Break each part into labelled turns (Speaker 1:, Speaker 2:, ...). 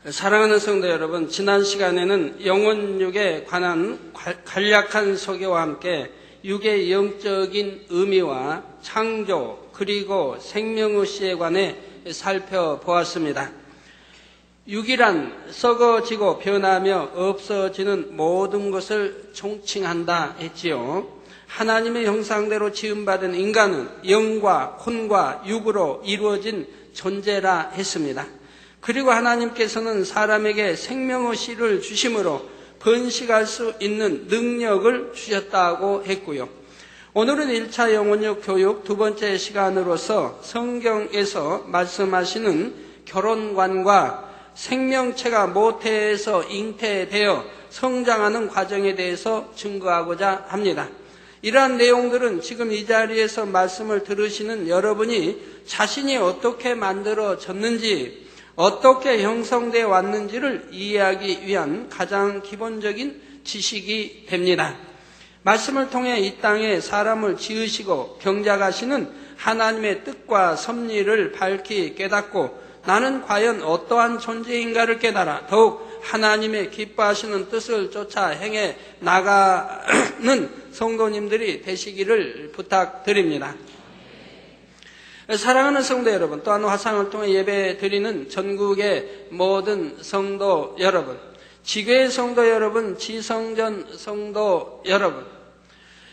Speaker 1: 사랑하는 성도 여러분, 지난 시간에는 영혼육에 관한 간략한 소개와 함께 육의 영적인 의미와 창조 그리고 생명의식에 관해 살펴보았습니다. 육이란 썩어지고 변하며 없어지는 모든 것을 총칭한다 했지요. 하나님의 형상대로 지음받은 인간은 영과 혼과 육으로 이루어진 존재라 했습니다. 그리고 하나님께서는 사람에게 생명의 씨를 주심으로 번식할 수 있는 능력을 주셨다고 했고요. 오늘은 1차 영혼육 교육 두 번째 시간으로서 성경에서 말씀하시는 결혼관과 생명체가 모태에서 잉태되어 성장하는 과정에 대해서 증거하고자 합니다. 이러한 내용들은 지금 이 자리에서 말씀을 들으시는 여러분이 자신이 어떻게 만들어졌는지, 어떻게 형성되어 왔는지를 이해하기 위한 가장 기본적인 지식이 됩니다. 말씀을 통해 이 땅에 사람을 지으시고 경작하시는 하나님의 뜻과 섭리를 밝히 깨닫고 나는 과연 어떠한 존재인가를 깨달아 더욱 하나님의 기뻐하시는 뜻을 쫓아 행해 나가는 성도님들이 되시기를 부탁드립니다. 사랑하는 성도 여러분, 또한 화상을 통해 예배 드리는 전국의 모든 성도 여러분, 지교의 성도 여러분, 지성전 성도 여러분,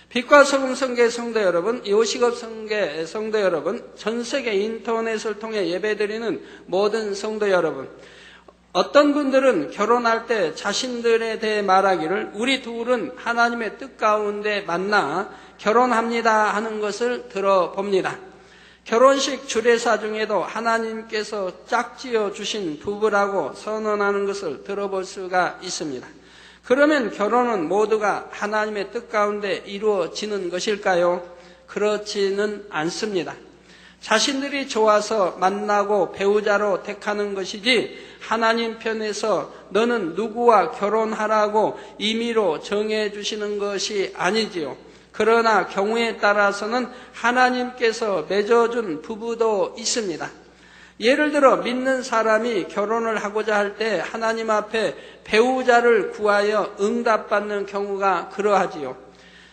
Speaker 1: 빛과 소금 성계 성도 여러분, 요식업 성계 성도 여러분, 전 세계 인터넷을 통해 예배 드리는 모든 성도 여러분, 어떤 분들은 결혼할 때 자신들에 대해 말하기를 우리 둘은 하나님의 뜻 가운데 만나 결혼합니다 하는 것을 들어봅니다. 결혼식 주례사 중에도 하나님께서 짝지어 주신 부부라고 선언하는 것을 들어볼 수가 있습니다. 그러면 결혼은 모두가 하나님의 뜻 가운데 이루어지는 것일까요? 그렇지는 않습니다. 자신들이 좋아서 만나고 배우자로 택하는 것이지 하나님 편에서 너는 누구와 결혼하라고 임의로 정해주시는 것이 아니지요. 그러나 경우에 따라서는 하나님께서 맺어준 부부도 있습니다. 예를 들어 믿는 사람이 결혼을 하고자 할 때 하나님 앞에 배우자를 구하여 응답받는 경우가 그러하지요.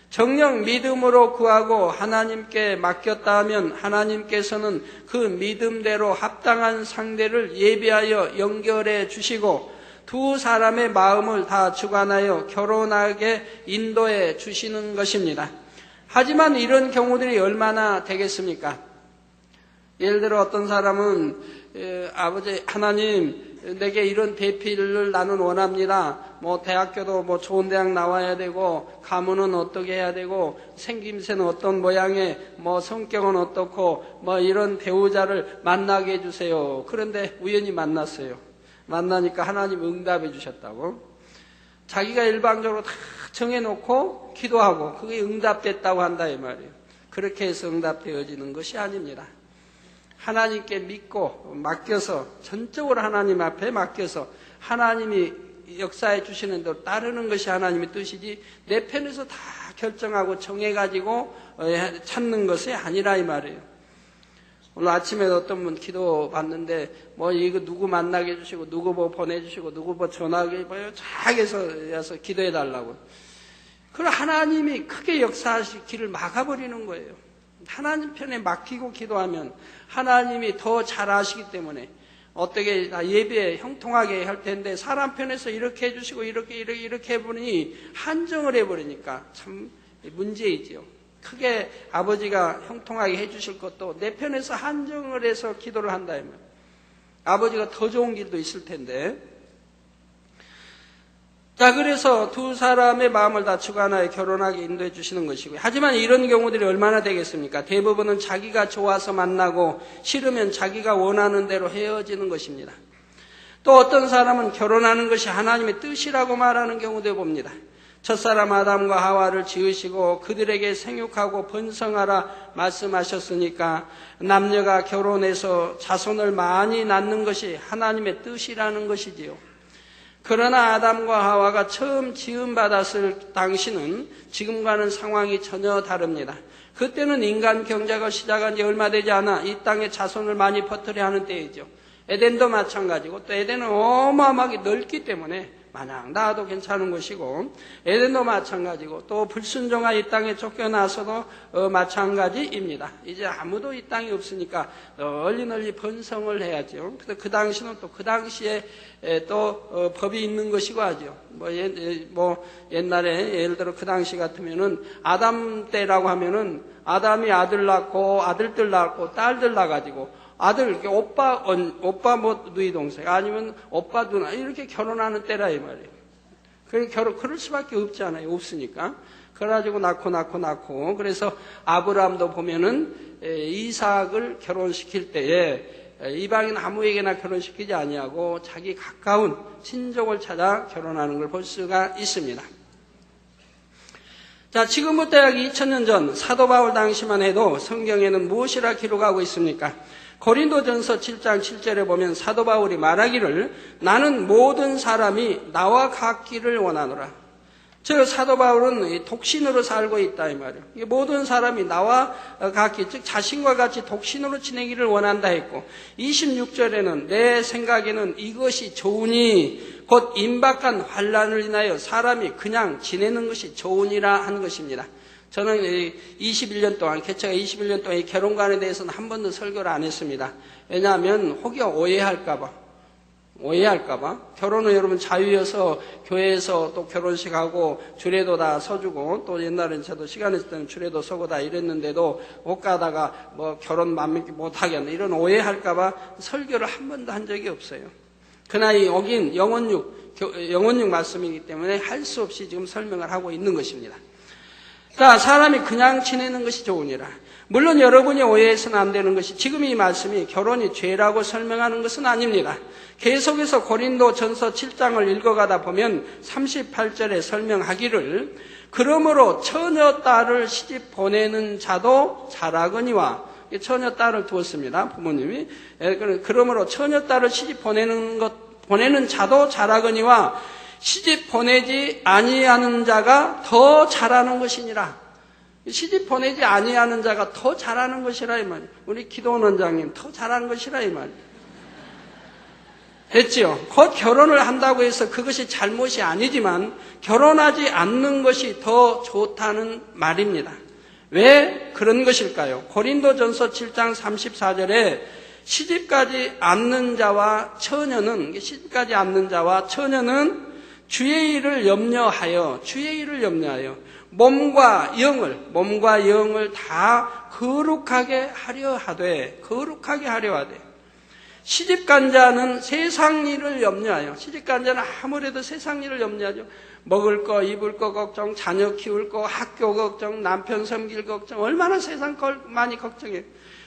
Speaker 1: 정녕 믿음으로 구하고 하나님께 맡겼다 하면 하나님께서는 그 믿음대로 합당한 상대를 예비하여 연결해 주시고 두 사람의 마음을 다 주관하여 결혼하게 인도해 주시는 것입니다. 하지만 이런 경우들이 얼마나 되겠습니까? 예를 들어 어떤 사람은 아버지 하나님 내게 이런 대필을 나는 원합니다. 대학교도 좋은 대학 나와야 되고 가문은 어떻게 해야 되고 생김새는 어떤 모양에 성격은 어떻고 이런 배우자를 만나게 해주세요. 그런데 우연히 만났어요. 만나니까 하나님 응답해 주셨다고. 자기가 일방적으로 다 정해놓고 기도하고 그게 응답됐다고 한다 이 말이에요. 그렇게 해서 응답되어지는 것이 아닙니다. 하나님께 믿고 맡겨서 전적으로 하나님 앞에 맡겨서 하나님이 역사해 주시는 대로 따르는 것이 하나님의 뜻이지 내 편에서 다 결정하고 정해가지고 찾는 것이 아니라 이 말이에요. 오늘 아침에 어떤 분 기도 받는데 이거 누구 만나게 해주시고 누구 보내주시고 누구 전화하게 자기에서 기도해 달라고. 그럼 하나님이 크게 역사하실 길을 막아버리는 거예요. 하나님 편에 맡기고 기도하면 하나님이 더 잘 아시기 때문에 어떻게 예배에 형통하게 할 텐데 사람 편에서 이렇게 해주시고 이렇게 해보니 한정을 해버리니까 참 문제이지요. 크게 아버지가 형통하게 해주실 것도 내 편에서 한정을 해서 기도를 한다 하면 아버지가 더 좋은 길도 있을 텐데. 자, 그래서 두 사람의 마음을 다 주관하여 결혼하게 인도해 주시는 것이고요. 하지만 이런 경우들이 얼마나 되겠습니까? 대부분은 자기가 좋아서 만나고 싫으면 자기가 원하는 대로 헤어지는 것입니다. 또 어떤 사람은 결혼하는 것이 하나님의 뜻이라고 말하는 경우도 봅니다. 첫사람 아담과 하와를 지으시고 그들에게 생육하고 번성하라 말씀하셨으니까 남녀가 결혼해서 자손을 많이 낳는 것이 하나님의 뜻이라는 것이지요. 그러나 아담과 하와가 처음 지음받았을 당시는 지금과는 상황이 전혀 다릅니다. 그때는 인간 경작을 시작한 지 얼마 되지 않아 이 땅에 자손을 많이 퍼뜨려 하는 때이죠. 에덴도 마찬가지고, 또 에덴은 어마어마하게 넓기 때문에 마냥 나도 괜찮은 것이고, 에덴도 마찬가지고, 또 불순종한 이 땅에 쫓겨나서도 마찬가지입니다. 이제 아무도 이 땅에 없으니까 널리 번성을 해야죠. 그래서 그 당시는 또 그 당시에 또 법이 있는 것이고 하죠. 옛날에 예를 들어 그 당시 같으면은 아담 때라고 하면은 아담이 아들 낳고 아들들 낳고 딸들 낳아가지고 아들, 오빠 누이 동생, 아니면 오빠 누나, 이렇게 결혼하는 때라, 이 말이에요. 그럴 수밖에 없잖아요. 없으니까. 그래가지고 낳고. 그래서 아브라함도 보면은, 이삭을 결혼시킬 때에, 이방인 아무에게나 결혼시키지 아니하고, 자기 가까운 친족을 찾아 결혼하는 걸 볼 수가 있습니다. 자, 지금부터 약 2000년 전, 사도 바울 당시만 해도 성경에는 무엇이라 기록하고 있습니까? 고린도전서 7장 7절에 보면 사도 바울이 말하기를 나는 모든 사람이 나와 같기를 원하노라. 즉 사도 바울은 독신으로 살고 있다 이 말이에요. 모든 사람이 나와 같기, 즉 자신과 같이 독신으로 지내기를 원한다 했고, 26절에는 내 생각에는 이것이 좋으니 곧 임박한 환난을 인하여 사람이 그냥 지내는 것이 좋으니라 한 것입니다. 저는 21년 동안, 개체가 21년 동안 이 결혼관에 대해서는 한 번도 설교를 안 했습니다. 왜냐하면 혹여 오해할까봐. 결혼은 여러분 자유여서 교회에서 또 결혼식하고 주례도 다 서주고, 또 옛날엔 저도 시간 있을 때는 주례도 서고 다 이랬는데도 못 가다가 결혼 맘먹기 못하겠네, 이런 오해할까봐 설교를 한 번도 한 적이 없어요. 그러나 여긴 영혼육 말씀이기 때문에 할 수 없이 지금 설명을 하고 있는 것입니다. 그러니까 사람이 그냥 지내는 것이 좋으니라. 물론 여러분이 오해해서는 안 되는 것이, 지금 이 말씀이 결혼이 죄라고 설명하는 것은 아닙니다. 계속해서 고린도전서 7장을 읽어가다 보면 38절에 설명하기를 그러므로 처녀딸을 시집 보내는 자도 잘하거니와, 처녀 딸을 두었습니다. 부모님이. 그러므로 처녀 딸을 시집 보내는 자도 잘하거니와 시집 보내지 아니하는 자가 더 잘하는 것이니라. 시집 보내지 아니하는 자가 더 잘하는 것이라 이 말이에요. 우리 기도원 원장님 더 잘하는 것이라 이 말이에요. 됐지요? 곧 결혼을 한다고 해서 그것이 잘못이 아니지만 결혼하지 않는 것이 더 좋다는 말입니다. 왜 그런 것일까요? 고린도전서 7장 34절에 시집가지 않는 자와 처녀는 주의 일을 염려하여 몸과 영을 다 거룩하게 하려 하되 시집간 자는 세상 일을 염려하여, 시집간 자는 아무래도 세상 일을 염려하죠. 먹을 거, 입을 거 걱정, 자녀 키울 거, 학교 걱정, 남편 섬길 걱정, 얼마나 세상 걸 많이 걱정해요.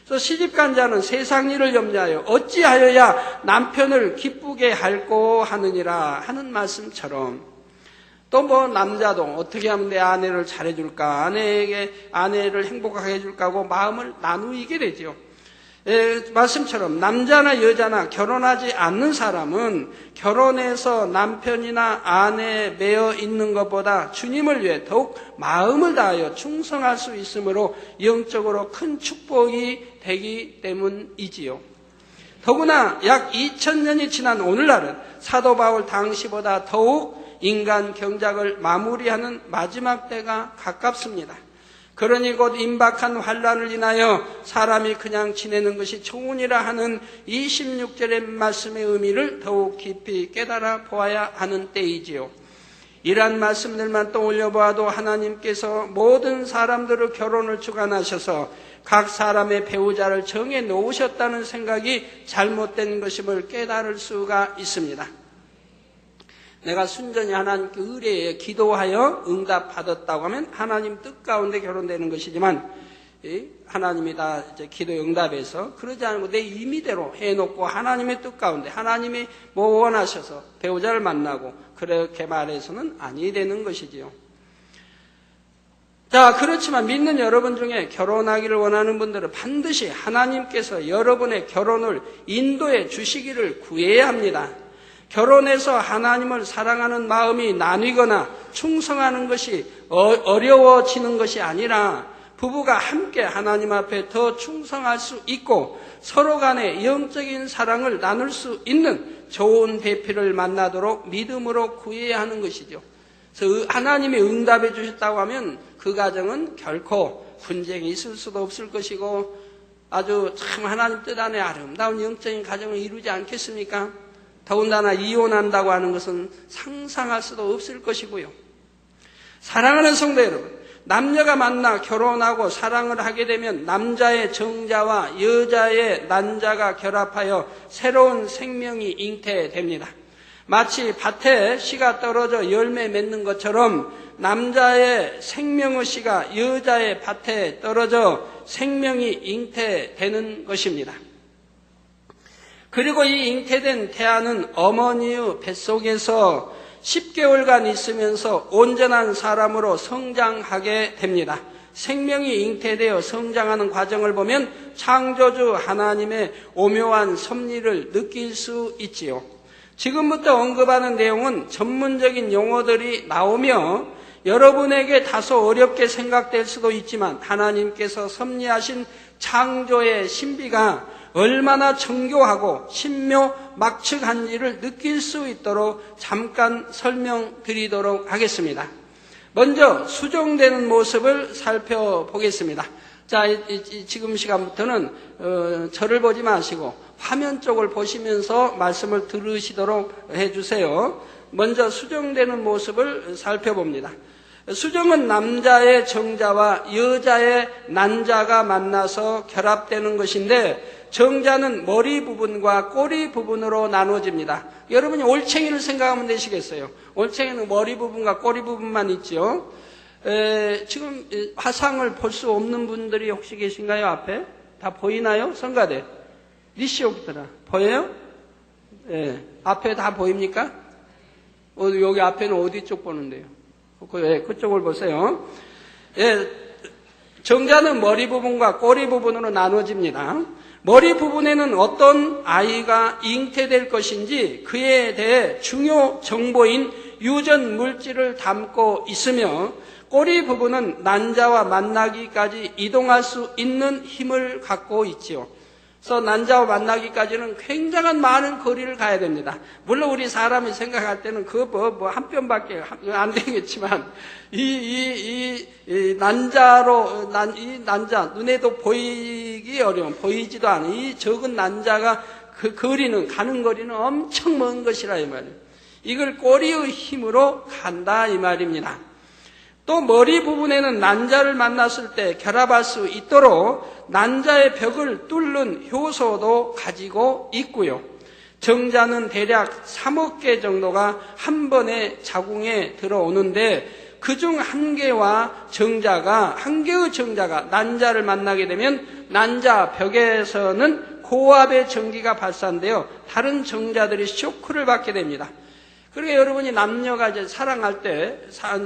Speaker 1: 그래서 시집간 자는 세상 일을 염려하여 어찌하여야 남편을 기쁘게 할꼬 하느니라 하는 말씀처럼, 또 남자도 어떻게 하면 내 아내를 잘해줄까, 아내를 행복하게 해줄까 하고 마음을 나누게 되죠. 말씀처럼 남자나 여자나 결혼하지 않는 사람은 결혼해서 남편이나 아내에 매여 있는 것보다 주님을 위해 더욱 마음을 다하여 충성할 수 있으므로 영적으로 큰 축복이 되기 때문이지요. 더구나 약 2000년이 지난 오늘날은 사도 바울 당시보다 더욱 인간 경작을 마무리하는 마지막 때가 가깝습니다. 그러니 곧 임박한 환난을 인하여 사람이 그냥 지내는 것이 좋으니라 하는 26절의 말씀의 의미를 더욱 깊이 깨달아 보아야 하는 때이지요. 이러한 말씀들만 떠올려 보아도 하나님께서 모든 사람들의 결혼을 주관하셔서 각 사람의 배우자를 정해 놓으셨다는 생각이 잘못된 것임을 깨달을 수가 있습니다. 내가 순전히 하나님께 의뢰해 기도하여 응답받았다고 하면 하나님 뜻 가운데 결혼되는 것이지만, 하나님이 다 이제 기도 응답해서 그러지 않고 내 임의대로 해놓고 하나님의 뜻 가운데 하나님이 원하셔서 배우자를 만나고 그렇게 말해서는 아니 되는 것이지요. 자, 그렇지만 믿는 여러분 중에 결혼하기를 원하는 분들은 반드시 하나님께서 여러분의 결혼을 인도해 주시기를 구해야 합니다. 결혼해서 하나님을 사랑하는 마음이 나뉘거나 충성하는 것이 어려워지는 것이 아니라 부부가 함께 하나님 앞에 더 충성할 수 있고 서로 간에 영적인 사랑을 나눌 수 있는 좋은 배필을 만나도록 믿음으로 구해야 하는 것이죠. 그래서 하나님이 응답해 주셨다고 하면 그 가정은 결코 분쟁이 있을 수도 없을 것이고 아주 참 하나님 뜻 안에 아름다운 영적인 가정을 이루지 않겠습니까? 더군다나 이혼한다고 하는 것은 상상할 수도 없을 것이고요. 사랑하는 성도 여러분, 남녀가 만나 결혼하고 사랑을 하게 되면 남자의 정자와 여자의 난자가 결합하여 새로운 생명이 잉태됩니다. 마치 밭에 씨가 떨어져 열매 맺는 것처럼 남자의 생명의 씨가 여자의 밭에 떨어져 생명이 잉태되는 것입니다. 그리고 이 잉태된 태아는 어머니의 뱃속에서 10개월간 있으면서 온전한 사람으로 성장하게 됩니다. 생명이 잉태되어 성장하는 과정을 보면 창조주 하나님의 오묘한 섭리를 느낄 수 있지요. 지금부터 언급하는 내용은 전문적인 용어들이 나오며 여러분에게 다소 어렵게 생각될 수도 있지만 하나님께서 섭리하신 창조의 신비가 얼마나 정교하고 신묘막측한지를 느낄 수 있도록 잠깐 설명드리도록 하겠습니다. 먼저 수정되는 모습을 살펴보겠습니다. 자, 지금 시간부터는 저를 보지 마시고 화면 쪽을 보시면서 말씀을 들으시도록 해주세요. 먼저 수정되는 모습을 살펴봅니다. 수정은 남자의 정자와 여자의 난자가 만나서 결합되는 것인데 정자는 머리 부분과 꼬리 부분으로 나눠집니다. 여러분이 올챙이를 생각하면 되시겠어요? 올챙이는 머리 부분과 꼬리 부분만 있죠. 지금 화상을 볼 수 없는 분들이 혹시 계신가요? 앞에? 다 보이나요? 성가대. 니시오부터라. 보여요? 앞에 다 보입니까? 여기 앞에는 어디 쪽 보는데요? 그쪽을 보세요. 정자는 머리 부분과 꼬리 부분으로 나눠집니다. 머리 부분에는 어떤 아이가 잉태될 것인지 그에 대해 중요 정보인 유전 물질을 담고 있으며 꼬리 부분은 난자와 만나기까지 이동할 수 있는 힘을 갖고 있지요. 그래서 난자와 만나기까지는 굉장한 많은 거리를 가야 됩니다. 물론 우리 사람이 생각할 때는 그거 한 뼘밖에 안 되겠지만, 이 난자, 눈에도 보이기 어려운, 보이지도 않은 이 적은 난자가 가는 거리는 엄청 먼 것이라 이 말이에요. 이걸 꼬리의 힘으로 간다 이 말입니다. 또 머리 부분에는 난자를 만났을 때 결합할 수 있도록 난자의 벽을 뚫는 효소도 가지고 있고요. 정자는 대략 3억 개 정도가 한 번에 자궁에 들어오는데 그중 한 개의 정자가 난자를 만나게 되면 난자 벽에서는 고압의 전기가 발산되어 다른 정자들이 쇼크를 받게 됩니다. 그러니까 여러분이 남자가 이제 사랑할 때, 한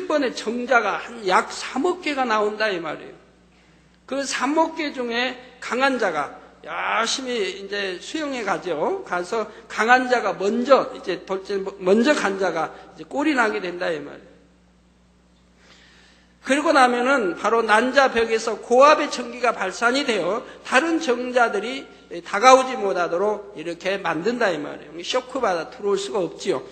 Speaker 1: 번에 정자가 약 3억 개가 나온다, 이 말이에요. 그 3억 개 중에 강한 자가 열심히 이제 수영에 가서 강한 자가 먼저 간 자가 이제 꼴이 나게 된다, 이 말이에요. 그리고 나면은 바로 난자 벽에서 고압의 전기가 발산이 되어 다른 정자들이 다가오지 못하도록 이렇게 만든다 이 말이에요. 쇼크받아 들어올 수가 없지요.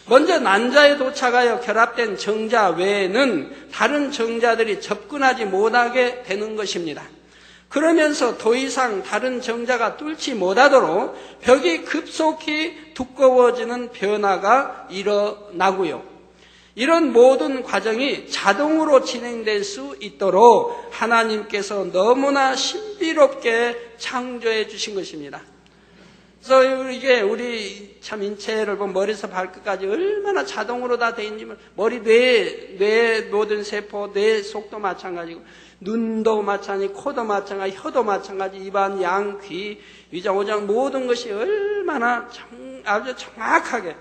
Speaker 1: 먼저 난자에 도착하여 결합된 정자 외에는 다른 정자들이 접근하지 못하게 되는 것입니다. 그러면서 더 이상 다른 정자가 뚫지 못하도록 벽이 급속히 두꺼워지는 변화가 일어나고요. 이런 모든 과정이 자동으로 진행될 수 있도록 하나님께서 너무나 신비롭게 창조해 주신 것입니다. 그래서 이게 우리 참 인체를 보면 머리에서 발끝까지 얼마나 자동으로 다 돼 있는지, 뇌 모든 세포, 뇌 속도 마찬가지고, 눈도 마찬가지, 코도 마찬가지, 혀도 마찬가지, 입안, 양, 귀, 위장, 오장 모든 것이 얼마나 아주 정확하게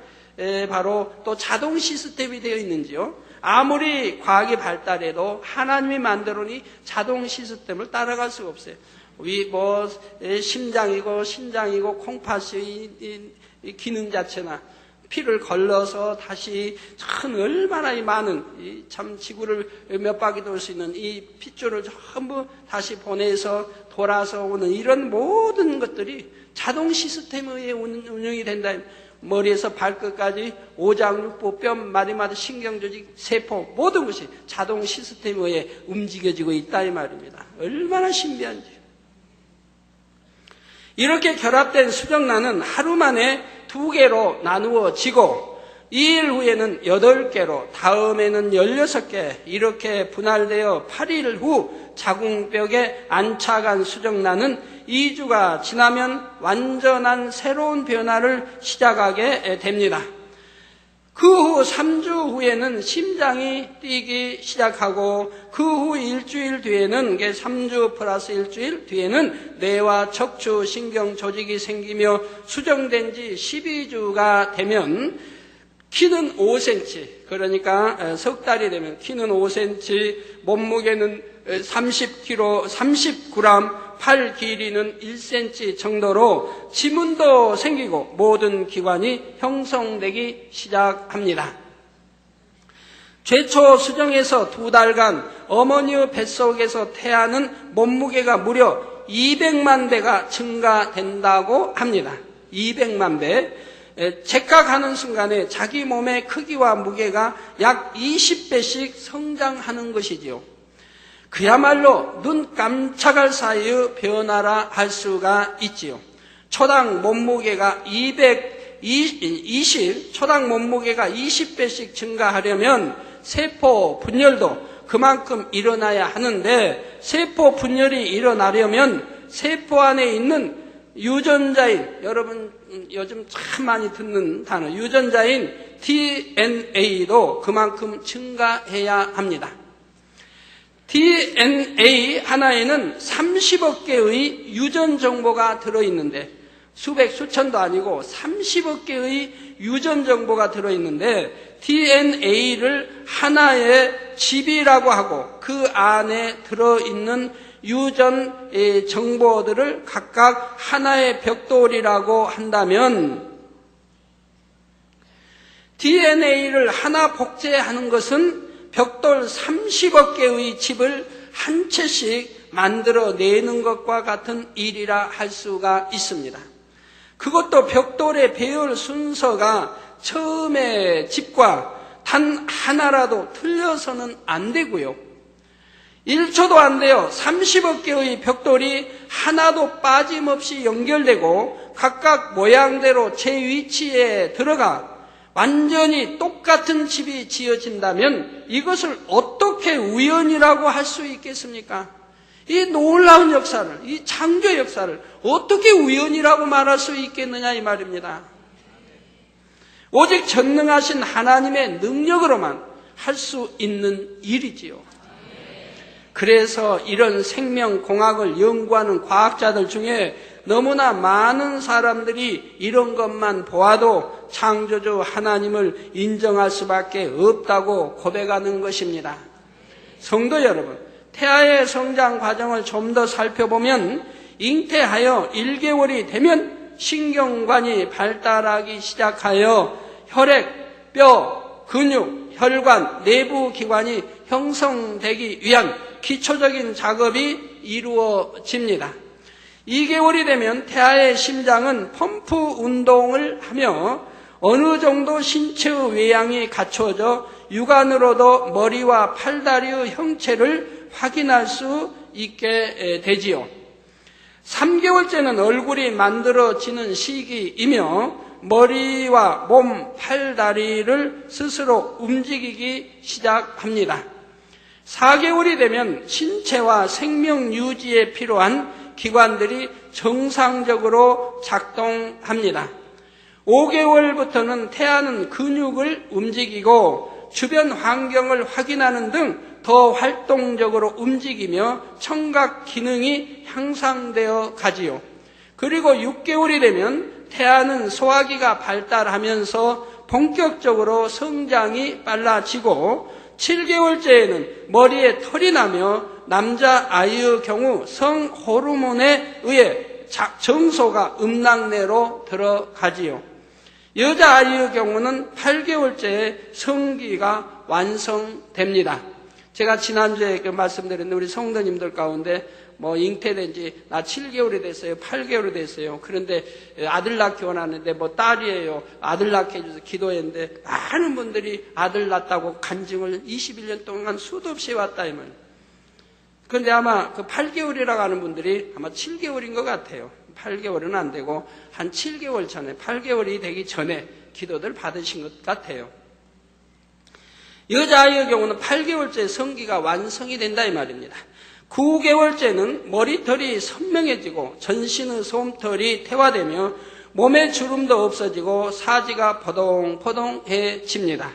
Speaker 1: 바로 또 자동 시스템이 되어 있는지요. 아무리 과학이 발달해도 하나님이 만들어니 자동 시스템을 따라갈 수가 없어요. 심장이고 신장이고 콩팥이 이 기능 자체나 피를 걸러서 다시 참 얼마나 많은 참 지구를 몇 바퀴 돌 수 있는 이 핏줄을 전부 다시 보내서 돌아서 오는 이런 모든 것들이 자동 시스템에 의해 운영이 된다. 머리에서 발끝까지 오장육부, 뼈, 마디마디, 신경조직, 세포 모든 것이 자동 시스템에 의해 움직여지고 있다 이 말입니다. 얼마나 신비한지. 이렇게 결합된 수정란은 하루 만에 2개로 나누어지고 2일 후에는 8개로, 다음에는 16개 이렇게 분할되어 8일 후 자궁벽에 안착한 수정란은 2주가 지나면 완전한 새로운 변화를 시작하게 됩니다. 그 후 3주 후에는 심장이 뛰기 시작하고 그 후 일주일 뒤에는 3주 플러스 일주일 뒤에는 뇌와 척추 신경 조직이 생기며 수정된 지 12주가 되면 키는 5cm, 그러니까 석 달이 되면 키는 5cm, 몸무게는 30kg, 30g, 팔 길이는 1cm 정도로 지문도 생기고 모든 기관이 형성되기 시작합니다. 최초 수정에서 2달간 어머니의 뱃속에서 태아는 몸무게가 무려 200만 배가 증가된다고 합니다. 200만 배. 착각하는 순간에 자기 몸의 크기와 무게가 약 20배씩 성장하는 것이지요. 그야말로 눈 깜짝할 사이의 변화라 할 수가 있지요. 초당 몸무게가 20배씩 증가하려면 세포 분열도 그만큼 일어나야 하는데, 세포 분열이 일어나려면 세포 안에 있는 유전자인, 여러분 요즘 참 많이 듣는 단어, 유전자인 DNA도 그만큼 증가해야 합니다. DNA 하나에는 30억 개의 유전 정보가 들어있는데, 수백 수천도 아니고 30억 개의 유전 정보가 들어있는데, DNA를 하나의 집이라고 하고 그 안에 들어있는 유전 정보들을 각각 하나의 벽돌이라고 한다면, DNA를 하나 복제하는 것은 벽돌 30억 개의 집을 한 채씩 만들어내는 것과 같은 일이라 할 수가 있습니다. 그것도 벽돌의 배열 순서가 처음의 집과 단 하나라도 틀려서는 안 되고요. 1초도 안 돼요. 30억 개의 벽돌이 하나도 빠짐없이 연결되고 각각 모양대로 제 위치에 들어가 완전히 똑같은 집이 지어진다면 이것을 어떻게 우연이라고 할 수 있겠습니까? 이 놀라운 역사를, 이 창조 역사를 어떻게 우연이라고 말할 수 있겠느냐 이 말입니다. 오직 전능하신 하나님의 능력으로만 할 수 있는 일이지요. 그래서 이런 생명공학을 연구하는 과학자들 중에 너무나 많은 사람들이 이런 것만 보아도 창조주 하나님을 인정할 수밖에 없다고 고백하는 것입니다. 성도 여러분, 태아의 성장 과정을 좀 더 살펴보면 잉태하여 1개월이 되면 신경관이 발달하기 시작하여 혈액, 뼈, 근육, 혈관, 내부 기관이 형성되기 위한 기초적인 작업이 이루어집니다. 2개월이 되면 태아의 심장은 펌프 운동을 하며 어느 정도 신체의 외양이 갖춰져 육안으로도 머리와 팔다리의 형체를 확인할 수 있게 되지요. 3개월째는 얼굴이 만들어지는 시기이며 머리와 몸, 팔다리를 스스로 움직이기 시작합니다. 4개월이 되면 신체와 생명 유지에 필요한 기관들이 정상적으로 작동합니다. 5개월부터는 태아는 근육을 움직이고 주변 환경을 확인하는 등 더 활동적으로 움직이며 청각 기능이 향상되어 가지요. 그리고 6개월이 되면 태아는 소화기가 발달하면서 본격적으로 성장이 빨라지고 7개월째에는 머리에 털이 나며 남자아이의 경우 성호르몬에 의해 정소가 음낭내로 들어가지요. 여자아이의 경우는 8개월째에 성기가 완성됩니다. 제가 지난주에 말씀드렸는데 우리 성도님들 가운데 잉태된 지 나 7개월이 됐어요. 8개월이 됐어요. 그런데 아들 낳기 원하는데 딸이에요. 아들 낳게 해줘서 기도했는데 많은 분들이 아들 낳았다고 간증을 21년 동안 수도 없이 왔다 이 말이에요. 그런데 아마 그 8개월이라고 하는 분들이 아마 7개월인 것 같아요. 8개월은 안 되고 한 7개월 전에 8개월이 되기 전에 기도를 받으신 것 같아요. 여자아이의 경우는 8개월째 성기가 완성이 된다 이 말입니다. 9개월째는 머리털이 선명해지고 전신의 솜털이 태화되며 몸에 주름도 없어지고 사지가 포동포동해집니다.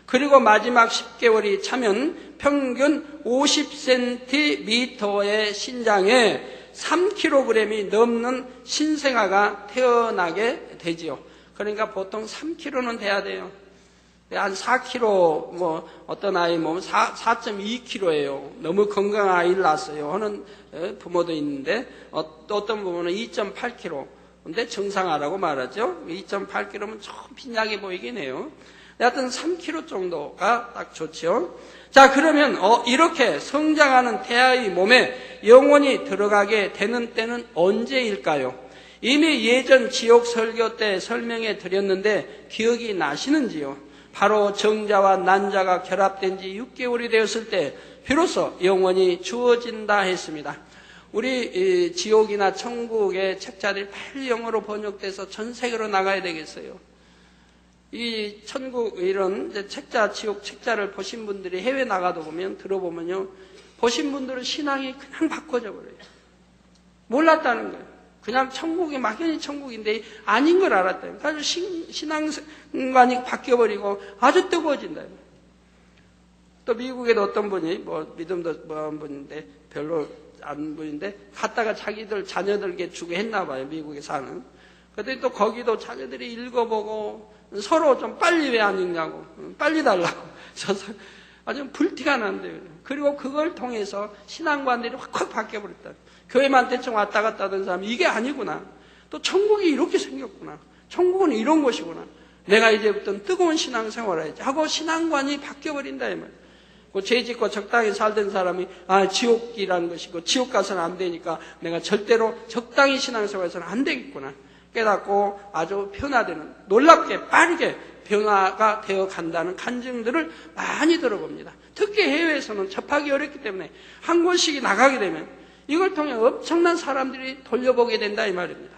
Speaker 1: 그리고 마지막 10개월이 차면 평균 50cm의 신장에 3kg이 넘는 신생아가 태어나게 되지요. 그러니까 보통 3kg는 돼야 돼요. 한 4kg, 어떤 아이 몸은 4.2kg예요. 너무 건강한 아이를 낳았어요. 하는 부모도 있는데, 어떤 부모는 2.8kg. 근데 정상화라고 말하죠. 2.8kg면 좀 빈약해 보이긴 해요. 하여튼 3kg 정도가 딱 좋죠. 자, 그러면, 이렇게 성장하는 태아의 몸에 영혼이 들어가게 되는 때는 언제일까요? 이미 예전 지옥 설교 때 설명해 드렸는데, 기억이 나시는지요? 바로 정자와 난자가 결합된 지 6개월이 되었을 때 비로소 영원히 주어진다 했습니다. 우리 지옥이나 천국의 책자들이 빨리 영어로 번역돼서 전 세계로 나가야 되겠어요. 이 천국 이런 책자, 지옥 책자를 보신 분들이 해외 나가도 보면 들어보면요, 보신 분들은 신앙이 그냥 바꿔져 버려요. 몰랐다는 거예요. 그냥 천국이 막연히 천국인데 아닌 걸 알았다. 그래서 신앙관이 바뀌어버리고 아주 뜨거워진다. 또 미국에도 어떤 분이 믿음도 한 분인데 별로 안 분인데 갔다가 자기들 자녀들에게 주게 했나 봐요. 미국에 사는. 그랬더니 또 거기도 자녀들이 읽어보고 서로 좀 빨리 왜 안 읽냐고, 빨리 달라고. 아주 불티가 난대요. 그리고 그걸 통해서 신앙관들이 확 바뀌어버렸다. 교회만 대충 왔다 갔다 하던 사람이 이게 아니구나. 또 천국이 이렇게 생겼구나. 천국은 이런 곳이구나. 내가 이제부터는 뜨거운 신앙생활을 해야지 하고 신앙관이 바뀌어버린다 이 말이에요. 그 죄 짓고 적당히 살던 사람이 지옥이라는 것이고 지옥 가서는 안 되니까 내가 절대로 적당히 신앙생활해서는 안 되겠구나 깨닫고 아주 변화되는, 놀랍게 빠르게 변화가 되어 간다는 간증들을 많이 들어봅니다. 특히 해외에서는 접하기 어렵기 때문에 한 곳씩 나가게 되면 이걸 통해 엄청난 사람들이 돌려보게 된다 이 말입니다.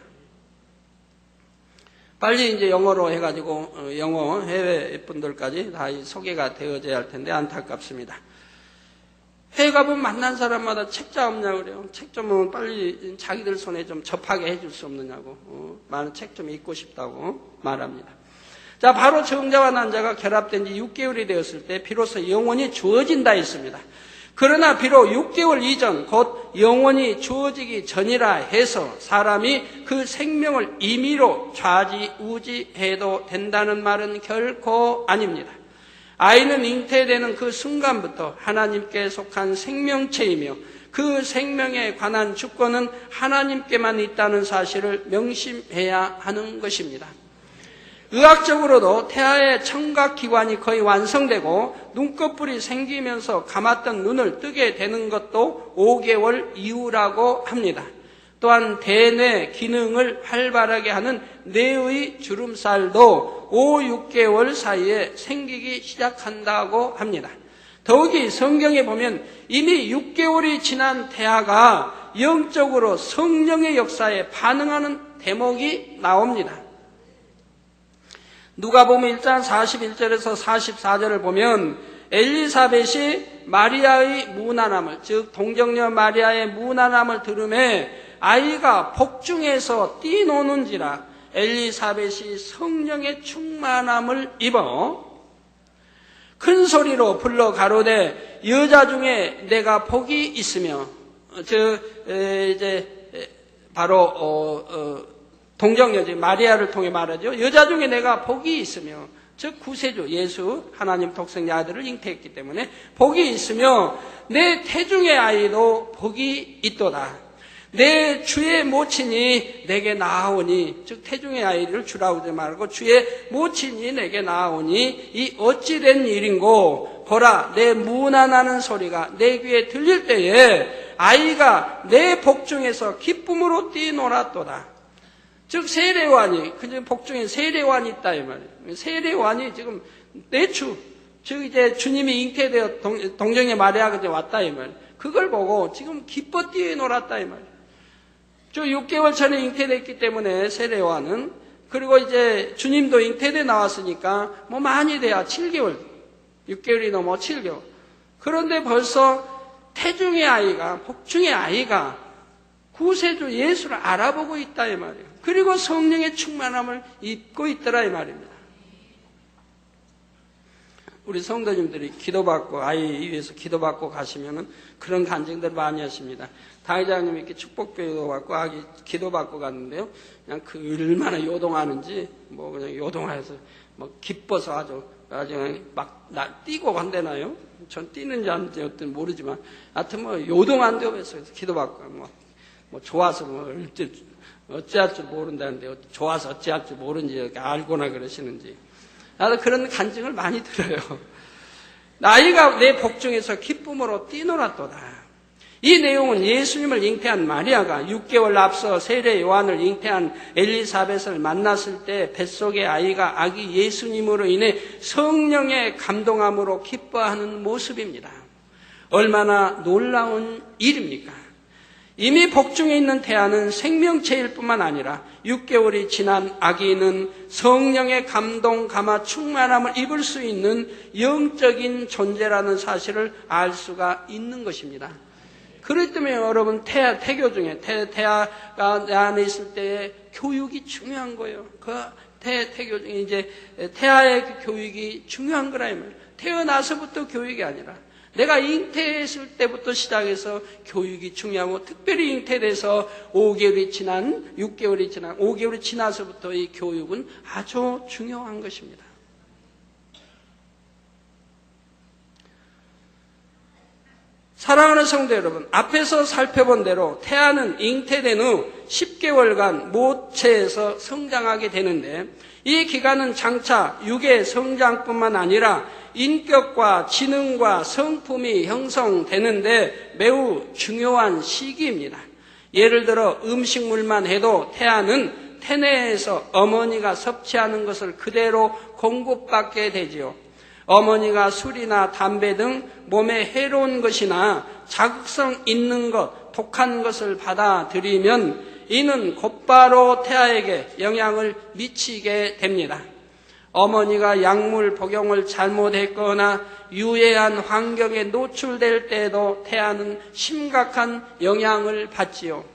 Speaker 1: 빨리 이제 영어로 해가지고 영어 해외 분들까지 다 소개가 되어져야 할 텐데 안타깝습니다. 해외 가보면 만난 사람마다 책자 없냐고 그래요. 책 좀 빨리 자기들 손에 좀 접하게 해줄 수 없느냐고, 많은 책 좀 읽고 싶다고 말합니다. 자, 바로 정자와 난자가 결합된 지 6개월이 되었을 때 비로소 영혼이 주어진다 했습니다. 그러나 비록 6개월 이전 곧 영혼이 주어지기 전이라 해서 사람이 그 생명을 임의로 좌지우지해도 된다는 말은 결코 아닙니다. 아이는 잉태되는 그 순간부터 하나님께 속한 생명체이며 그 생명에 관한 주권은 하나님께만 있다는 사실을 명심해야 하는 것입니다. 의학적으로도 태아의 청각기관이 거의 완성되고 눈꺼풀이 생기면서 감았던 눈을 뜨게 되는 것도 5개월 이후라고 합니다. 또한 대뇌 기능을 활발하게 하는 뇌의 주름살도 5, 6개월 사이에 생기기 시작한다고 합니다. 더욱이 성경에 보면 이미 6개월이 지난 태아가 영적으로 성령의 역사에 반응하는 대목이 나옵니다. 누가복음 1장 41절에서 44절을 보면 엘리사벳이 마리아의 무난함을, 즉 동정녀 마리아의 무난함을 들음에 아이가 복중에서 뛰노는지라 엘리사벳이 성령의 충만함을 입어 큰 소리로 불러 가로되 여자 중에 내가 복이 있으며, 동정여지 마리아를 통해 말하죠. 여자 중에 내가 복이 있으며, 즉 구세주 예수 하나님 독생자 아들을 잉태했기 때문에 복이 있으며 내 태중의 아이도 복이 있도다. 내 주의 모친이 내게 나아오니, 즉 태중의 아이를 주라고 하지 말고 주의 모친이 내게 나아오니 이 어찌된 일인고, 보라 내 문안하는 소리가 내 귀에 들릴 때에 아이가 내 복중에서 기쁨으로 뛰놀았도다. 즉 세례요한이, 그 복중에 세례요한이 있다 이 말이에요. 세례요한이 지금 내추, 즉 이제 주님이 잉태되어 동정의 마리아가 이제 왔다 이 말이에요. 그걸 보고 지금 기뻐 뛰놀았다 이 말이에요. 저 6개월 전에 잉태됐기 때문에 세례요한은, 그리고 이제 주님도 잉태돼 나왔으니까 뭐 많이 돼야 7개월, 6개월이 넘어 7개월. 그런데 벌써 태중의 아이가, 복중의 아이가 구세주 예수를 알아보고 있다 이 말이에요. 그리고 성령의 충만함을 입고 있더라 이 말입니다. 우리 성도님들이 기도받고, 아이 위해서 기도받고 가시면은 그런 간증들 많이 하십니다. 당회장님이 이렇게 축복교도 받고 아기 기도받고 갔는데요. 그냥 그 얼마나 요동하는지, 뭐 그냥 요동해서 뭐 기뻐서 아주 그냥 막 뛰고 간대나요? 전 뛰는지 아닌지 어떤 모르지만, 하여튼 뭐 요동한대요. 그래서 기도받고 뭐 좋아서 뭐 어찌할 줄 모른다는데, 좋아서 어찌할 줄 모르는지 이렇게 알고나 그러시는지. 나도 그런 간증을 많이 들어요. 아이가 내 복중에서 기쁨으로 뛰놀았도다. 이 내용은 예수님을 잉태한 마리아가 6개월 앞서 세례 요한을 잉태한 엘리사벳을 만났을 때 뱃속의 아이가 아기 예수님으로 인해 성령의 감동함으로 기뻐하는 모습입니다. 얼마나 놀라운 일입니까? 이미 복중에 있는 태아는 생명체일 뿐만 아니라 6개월이 지난 아기는 성령의 감동, 감화, 충만함을 입을 수 있는 영적인 존재라는 사실을 알 수가 있는 것입니다. 그렇기 때문에 여러분 태교 중에 태아가 내 안에 있을 때의 교육이 중요한 거예요. 그 태교 중에 이제 태아의 교육이 중요한 거라 이 말이에요. 태어나서부터 교육이 아니라 내가 잉태했을 때부터 시작해서 교육이 중요하고, 특별히 잉태돼서 5개월이 지난, 6개월이 지난, 5개월이 지나서부터 이 교육은 아주 중요한 것입니다. 사랑하는 성도 여러분, 앞에서 살펴본 대로 태아는 잉태된 후 10개월간 모체에서 성장하게 되는데, 이 기간은 장차 육의 성장뿐만 아니라 인격과 지능과 성품이 형성되는데 매우 중요한 시기입니다. 예를 들어 음식물만 해도 태아는 태내에서 어머니가 섭취하는 것을 그대로 공급받게 되지요. 어머니가 술이나 담배 등 몸에 해로운 것이나 자극성 있는 것, 독한 것을 받아들이면 이는 곧바로 태아에게 영향을 미치게 됩니다. 어머니가 약물 복용을 잘못했거나 유해한 환경에 노출될 때에도 태아는 심각한 영향을 받지요.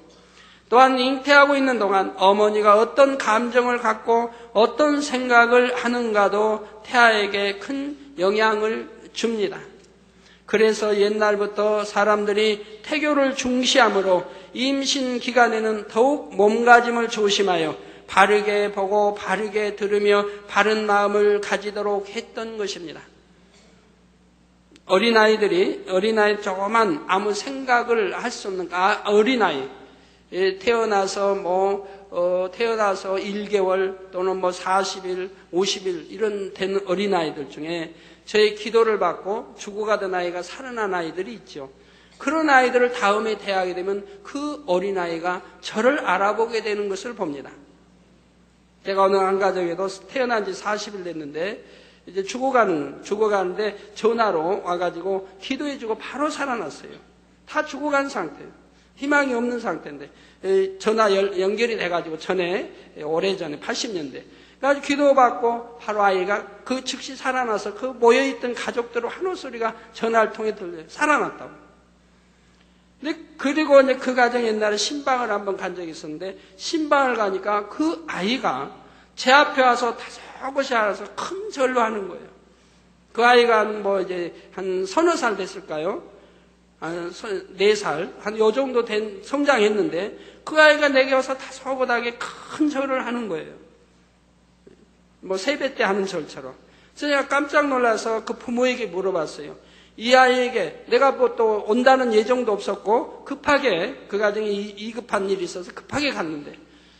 Speaker 1: 또한 잉태하고 있는 동안 어머니가 어떤 감정을 갖고 어떤 생각을 하는가도 태아에게 큰 영향을 줍니다. 그래서 옛날부터 사람들이 태교를 중시하므로 임신 기간에는 더욱 몸가짐을 조심하여 바르게 보고 바르게 들으며 바른 마음을 가지도록 했던 것입니다. 어린아이 조그만 아무 생각을 할 수 없는 어린아이, 태어나서 1개월 또는 40일, 50일 이런 된 어린아이들 중에 저희 기도를 받고 죽어가던 아이가 살아난 아이들이 있죠. 그런 아이들을 다음에 대하게 되면 그 어린아이가 저를 알아보게 되는 것을 봅니다. 제가 어느 한 가정에도 태어난 지 40일 됐는데 이제 죽어가는데 전화로 와가지고 기도해주고 바로 살아났어요. 다 죽어간 상태예요. 희망이 없는 상태인데 전화 연결이 돼가지고 오래전에 80년대 그래가지고 기도받고 바로 아이가 그 즉시 살아나서 그 모여있던 가족들의 환호 소리가 전화를 통해 들려요. 살아났다고. 근데 그리고 이제 그 가정 옛날에 신방을 한번 간 적이 있었는데 신방을 가니까 그 아이가 제 앞에 와서 다소곳이 알아서 큰 절로 하는 거예요. 그 아이가 한 서너 살 됐을까요? 한 4살, 한 요 정도 된 성장했는데 그 아이가 내게 와서 다소곳하게 큰 절을 하는 거예요. 세배 때 하는 절처럼. 그래서 제가 깜짝 놀라서 그 부모에게 물어봤어요. 이 아이에게 내가 뭐 또 온다는 예정도 없었고 급하게 그 가정에 이급한 일이 있어서 급하게 갔는데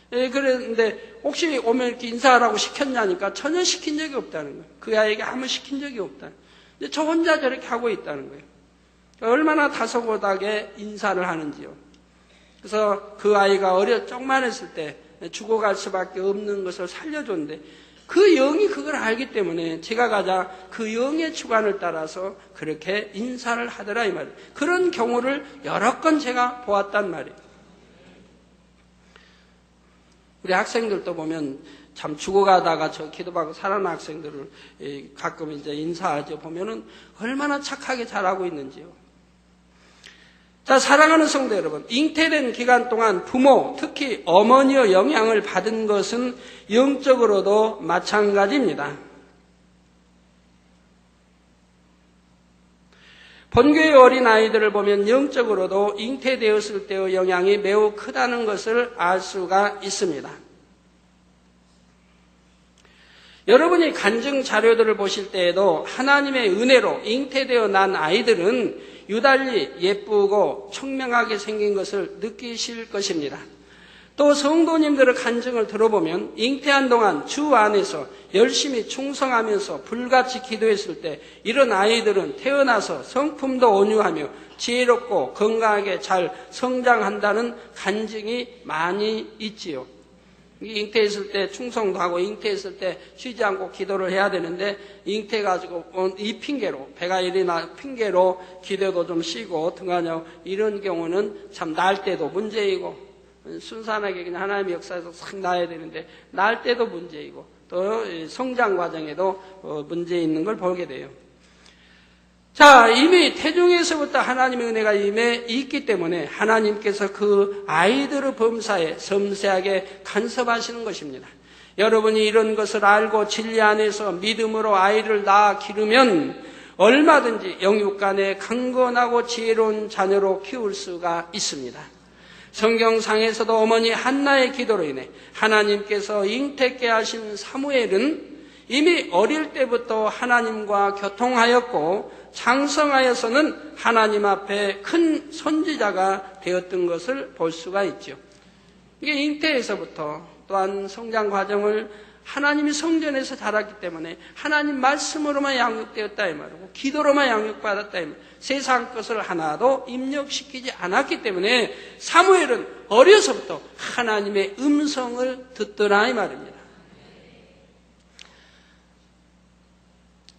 Speaker 1: 그랬는데 혹시 오면 이렇게 인사하라고 시켰냐니까 전혀 시킨 적이 없다는 거예요. 그 아이에게 아무 시킨 적이 없다. 근데 저 혼자 저렇게 하고 있다는 거예요. 얼마나 다소곳하게 인사를 하는지요. 그래서 그 아이가 쪽만했을 때 죽어갈 수밖에 없는 것을 살려줬는데 그 영이 그걸 알기 때문에 제가 가자 그 영의 주관을 따라서 그렇게 인사를 하더라 이 말이에요. 그런 경우를 여러 건 제가 보았단 말이에요. 우리 학생들도 보면 참 죽어가다가 저 기도받고 살아난 학생들을 가끔 이제 인사하죠. 보면은 얼마나 착하게 잘하고 있는지요. 자, 사랑하는 성도 여러분, 잉태된 기간 동안 부모, 특히 어머니의 영향을 받은 것은 영적으로도 마찬가지입니다. 본교의 어린아이들을 보면 영적으로도 잉태되었을 때의 영향이 매우 크다는 것을 알 수가 있습니다. 여러분이 간증 자료들을 보실 때에도 하나님의 은혜로 잉태되어 난 아이들은 유달리 예쁘고 청명하게 생긴 것을 느끼실 것입니다. 또 성도님들의 간증을 들어보면 잉태한 동안 주 안에서 열심히 충성하면서 불같이 기도했을 때 이런 아이들은 태어나서 성품도 온유하며 지혜롭고 건강하게 잘 성장한다는 간증이 많이 있지요. 잉태했을 때 충성도 하고 잉태했을 때 쉬지 않고 기도를 해야 되는데 잉태해가지고 이 핑계로 배가 일이나 핑계로 기도도 좀 쉬고 등하냐고 이런 경우는 참 날 때도 문제이고 순산하게 그냥 하나님의 역사에서 싹 나야 되는데 날 때도 문제이고 또 성장 과정에도 문제 있는 걸 보게 돼요. 자, 이미 태중에서부터 하나님의 은혜가 임해 있기 때문에 하나님께서 그 아이들의 범사에 섬세하게 간섭하시는 것입니다. 여러분이 이런 것을 알고 진리 안에서 믿음으로 아이를 낳아 기르면 얼마든지 영육간에 강건하고 지혜로운 자녀로 키울 수가 있습니다. 성경상에서도 어머니 한나의 기도로 인해 하나님께서 잉태케 하신 사무엘은 이미 어릴 때부터 하나님과 교통하였고 장성하여서는 하나님 앞에 큰 선지자가 되었던 것을 볼 수가 있죠. 이게 잉태에서부터 또한 성장 과정을 하나님이 성전에서 자랐기 때문에 하나님 말씀으로만 양육되었다 이 말이고 기도로만 양육받았다 이 말. 세상 것을 하나도 입력시키지 않았기 때문에 사무엘은 어려서부터 하나님의 음성을 듣더라 이 말입니다.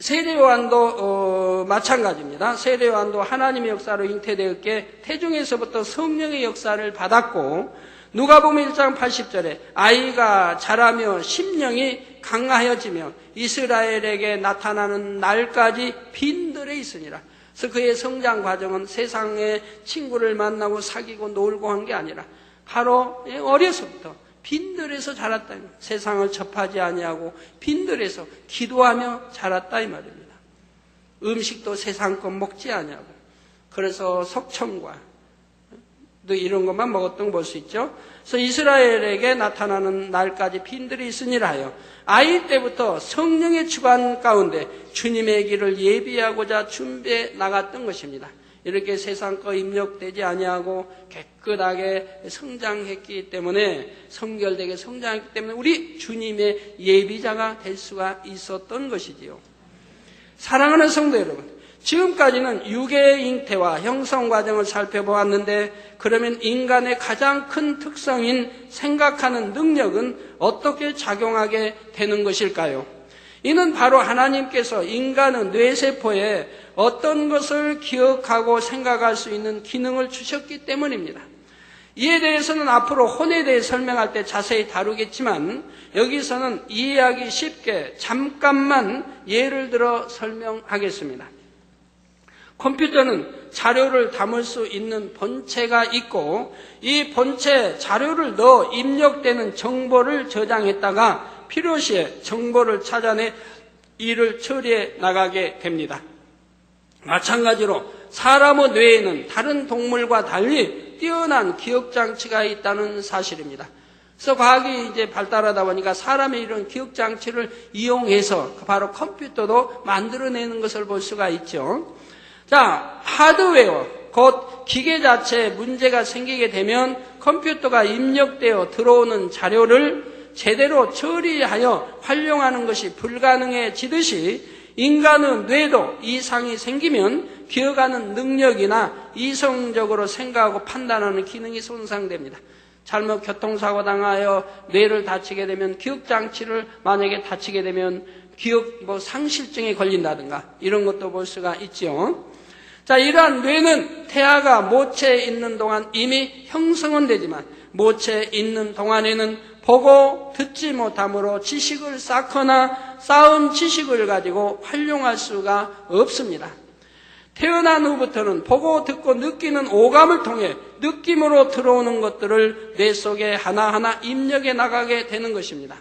Speaker 1: 세례요한도 마찬가지입니다. 세례요한도 하나님의 역사로 잉태되었기에 태중에서부터 성령의 역사를 받았고 누가복음 1장 80절에 아이가 자라며 심령이 강하여지며 이스라엘에게 나타나는 날까지 빈들에 있으니라. 그래서 그의 성장 과정은 세상의 친구를 만나고 사귀고 놀고 한 게 아니라 바로 어려서부터 빈들에서 자랐다. 세상을 접하지 아니하고 빈들에서 기도하며 자랐다 이 말입니다. 음식도 세상 것 먹지 아니하고 그래서 석청과 또 이런 것만 먹었던 걸 볼 수 있죠. 그래서 이스라엘에게 나타나는 날까지 빈들이 있으니라 하여 아이 때부터 성령의 주관 가운데 주님의 길을 예비하고자 준비해 나갔던 것입니다. 이렇게 세상 거 입력되지 아니하고 깨끗하게 성장했기 때문에 성결되게 성장했기 때문에 우리 주님의 예비자가 될 수가 있었던 것이지요. 사랑하는 성도 여러분, 지금까지는 육의 잉태와 형성 과정을 살펴보았는데 그러면 인간의 가장 큰 특성인 생각하는 능력은 어떻게 작용하게 되는 것일까요? 이는 바로 하나님께서 인간의 뇌세포에 어떤 것을 기억하고 생각할 수 있는 기능을 주셨기 때문입니다. 이에 대해서는 앞으로 혼에 대해 설명할 때 자세히 다루겠지만 여기서는 이해하기 쉽게 잠깐만 예를 들어 설명하겠습니다. 컴퓨터는 자료를 담을 수 있는 본체가 있고 이 본체에 자료를 넣어 입력되는 정보를 저장했다가 필요시에 정보를 찾아내 일을 처리해 나가게 됩니다. 마찬가지로 사람의 뇌에는 다른 동물과 달리 뛰어난 기억장치가 있다는 사실입니다. 그래서 과학이 이제 발달하다 보니까 사람의 이런 기억장치를 이용해서 바로 컴퓨터도 만들어내는 것을 볼 수가 있죠. 자, 하드웨어, 곧 기계 자체에 문제가 생기게 되면 컴퓨터가 입력되어 들어오는 자료를 제대로 처리하여 활용하는 것이 불가능해지듯이 인간의 뇌도 이상이 생기면 기억하는 능력이나 이성적으로 생각하고 판단하는 기능이 손상됩니다. 잘못 교통사고 당하여 뇌를 다치게 되면 기억장치를 만약에 다치게 되면 기억 상실증에 걸린다든가 이런 것도 볼 수가 있죠. 자, 이러한 뇌는 태아가 모체에 있는 동안 이미 형성은 되지만 모체에 있는 동안에는 보고 듣지 못함으로 지식을 쌓거나 쌓은 지식을 가지고 활용할 수가 없습니다. 태어난 후부터는 보고 듣고 느끼는 오감을 통해 느낌으로 들어오는 것들을 뇌 속에 하나하나 입력해 나가게 되는 것입니다.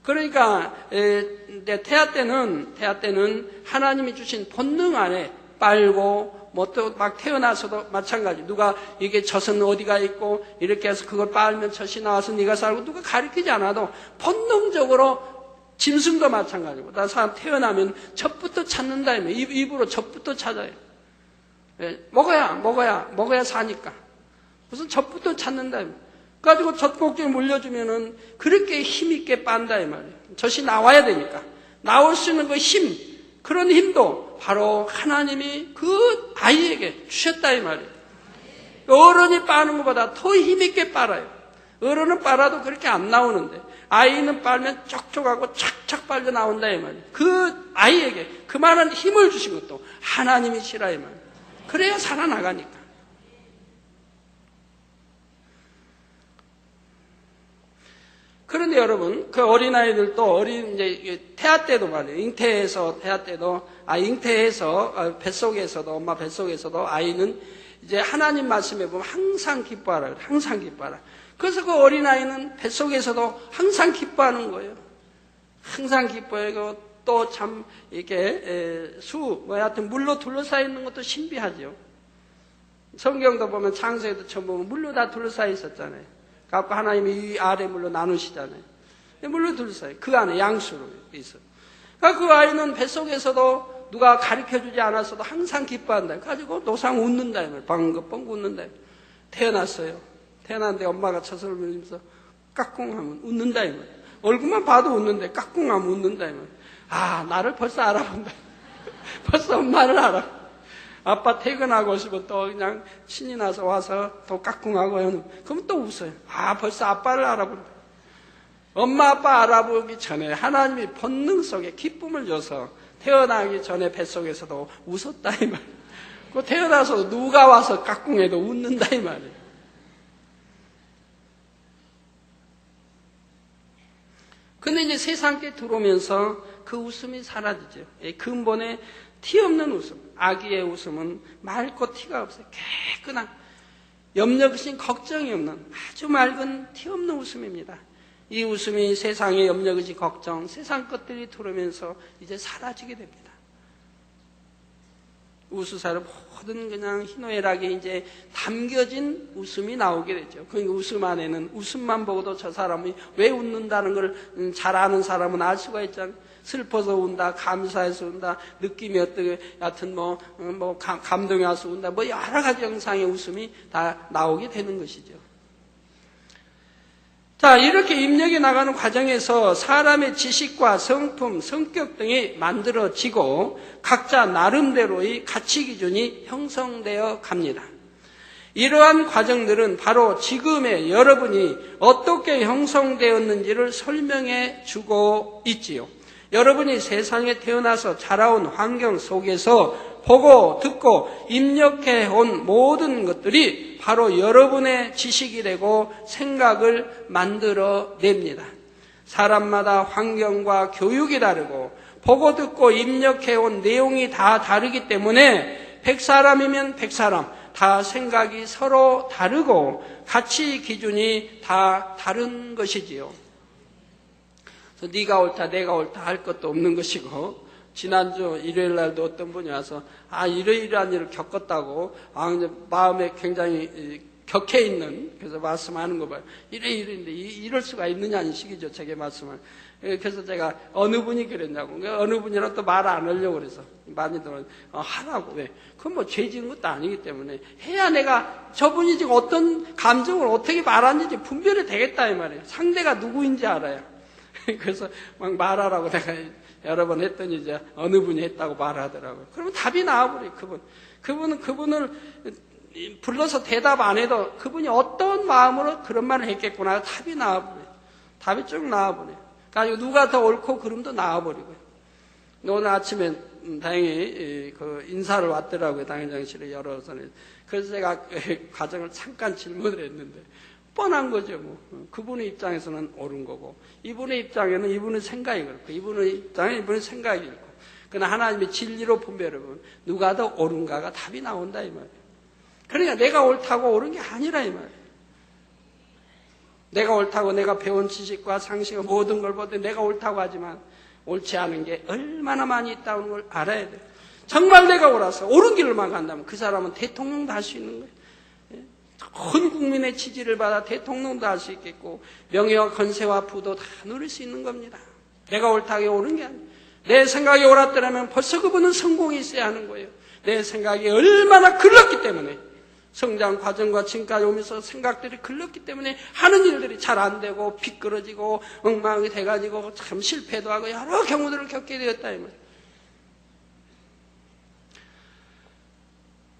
Speaker 1: 그러니까 태아 때는 하나님이 주신 본능 안에 빨고 또 막 태어나서도 마찬가지. 누가 이게 젖은 어디가 있고 이렇게 해서 그걸 빨면 젖이 나와서 네가 살고 누가 가르치지 않아도 본능적으로 짐승도 마찬가지고 다른 사람 태어나면 젖부터 찾는다. 입으로 젖부터 찾아요. 먹어야 사니까. 무슨 젖부터 찾는다. 가지고 젖꼭지를 물려주면은 그렇게 힘있게 빤다 이 말이에요. 젖이 나와야 되니까. 나올 수 있는 그 힘, 그런 힘도 바로 하나님이 그 아이에게 주셨다 이 말이에요. 어른이 빠는 것보다 더 힘있게 빨아요. 어른은 빨아도 그렇게 안 나오는데 아이는 빨면 촉촉하고 착착 빨려 나온다 이 말이에요. 그 아이에게 그만한 힘을 주신 것도 하나님이시라 이 말이에요. 그래야 살아나가니까. 그런데 여러분, 그 어린아이들도 이제 태아 때도 말이에요. 잉태해서 뱃속에서도, 엄마 뱃속에서도 아이는 이제 하나님 말씀에 보면 항상 기뻐하라. 항상 기뻐하라. 그래서 그 어린아이는 뱃속에서도 항상 기뻐하는 거예요. 항상 기뻐해요. 또 참, 이렇게, 하여튼 물로 둘러싸여 있는 것도 신비하죠. 성경도 보면 창세기도 처음 보면 물로 다 둘러싸여 있었잖아요. 갖고 하나님이 이 아래 물로 나누시잖아요. 물로 둘러싸여. 그 안에 양수로 있어. 그러니까 그 아이는 뱃속에서도 누가 가르쳐주지 않았어도 항상 기뻐한다. 가지고 노상 웃는다. 방긋방긋 웃는다. 태어났어요. 태어났는데 엄마가 젖을 물리면서 까꿍하면 웃는다. 얼굴만 봐도 웃는데 까꿍하면 웃는다. 아, 나를 벌써 알아본다. 벌써 엄마를 알아. 아빠 퇴근하고 싶으면 또 그냥 신이 나서 와서 또 까꿍하고 그러면 또 웃어요. 아, 벌써 아빠를 알아본다. 엄마 아빠 알아보기 전에 하나님이 본능 속에 기쁨을 줘서 태어나기 전에 뱃속에서도 웃었다 이 말이에요. 그 태어나서 누가 와서 까꿍해도 웃는다 이 말이에요. 근데 이제 세상에 들어오면서 그 웃음이 사라지죠. 근본에 티 없는 웃음, 아기의 웃음은 맑고 티가 없어요. 깨끗한, 염려 없이 걱정이 없는 아주 맑은 티 없는 웃음입니다. 이 웃음이 세상의 염려 없이 걱정, 세상 것들이 들어오면서 이제 사라지게 됩니다. 우수사를 모든 그냥 희노애락에 이제 담겨진 웃음이 나오게 되죠. 그 웃음 안에는 웃음만 보고도 저 사람이 왜 웃는다는 걸 잘 아는 사람은 알 수가 있잖아요. 슬퍼서 운다, 감사해서 운다, 느낌이 어떻게, 여하튼 감동이 와서 운다, 여러 가지 형상의 웃음이 다 나오게 되는 것이죠. 자, 이렇게 입력해 나가는 과정에서 사람의 지식과 성품, 성격 등이 만들어지고 각자 나름대로의 가치 기준이 형성되어 갑니다. 이러한 과정들은 바로 지금의 여러분이 어떻게 형성되었는지를 설명해 주고 있지요. 여러분이 세상에 태어나서 자라온 환경 속에서 보고 듣고 입력해 온 모든 것들이 바로 여러분의 지식이 되고 생각을 만들어냅니다. 사람마다 환경과 교육이 다르고 보고 듣고 입력해 온 내용이 다 다르기 때문에 100사람이면 100사람 다 생각이 서로 다르고 가치 기준이 다 다른 것이지요. 그래서 네가 옳다 내가 옳다 할 것도 없는 것이고, 지난주 일요일 날도 어떤 분이 와서 이러이러한 일을 겪었다고 이제 마음에 굉장히 격해 있는, 그래서 말씀하는 거 봐요. 이러이러인데 이럴 수가 있느냐는 식이죠. 제게 말씀을. 그래서 제가 어느 분이 그랬냐고. 어느 분이랑 또 말 안 하려고 그래서. 많이들 하라고. 왜? 그건 뭐 죄 지은 것도 아니기 때문에 해야 내가 저분이 지금 어떤 감정을 어떻게 말하는지 분별이 되겠다 이 말이에요. 상대가 누구인지 알아요. 그래서 막 말하라고 내가 여러 번 했더니 이제 어느 분이 했다고 말하더라고요. 그러면 답이 나와버려요. 그분을 불러서 대답 안 해도 그분이 어떤 마음으로 그런 말을 했겠구나 답이 나와버려요. 답이 쭉 나와버려요. 그러니까 누가 더 옳고 그름도 나와버리고요. 오늘 아침에 다행히 그 인사를 왔더라고요. 당회장실에 여러 선에. 그래서 제가 과정을 잠깐 질문을 했는데 뻔한 거죠. 뭐 그분의 입장에서는 옳은 거고 이분의 입장에는 이분의 생각이 그렇고 이분의 입장에 이분의 생각이 그렇고 그러나 하나님의 진리로 분별해보면 누가 더 옳은가가 답이 나온다 이 말이에요. 그러니까 내가 옳다고 옳은 게 아니라 이 말이에요. 내가 옳다고 내가 배운 지식과 상식과 모든 걸 보되 내가 옳다고 하지만 옳지 않은 게 얼마나 많이 있다는 걸 알아야 돼요. 정말 내가 옳아서 옳은 길로만 간다면 그 사람은 대통령도 할 수 있는 거예요. 온 국민의 지지를 받아 대통령도 할 수 있겠고 명예와 건세와 부도 다 누릴 수 있는 겁니다. 내가 옳다고 옳은 게 아니에요. 내 생각이 옳았더라면 벌써 그분은 성공이 있어야 하는 거예요. 내 생각이 얼마나 글렀기 때문에 성장 과정과 지금까지 오면서 생각들이 글렀기 때문에 하는 일들이 잘 안 되고 비끄러지고 엉망이 돼가지고 참 실패도 하고 여러 경우들을 겪게 되었다 이 말이에요.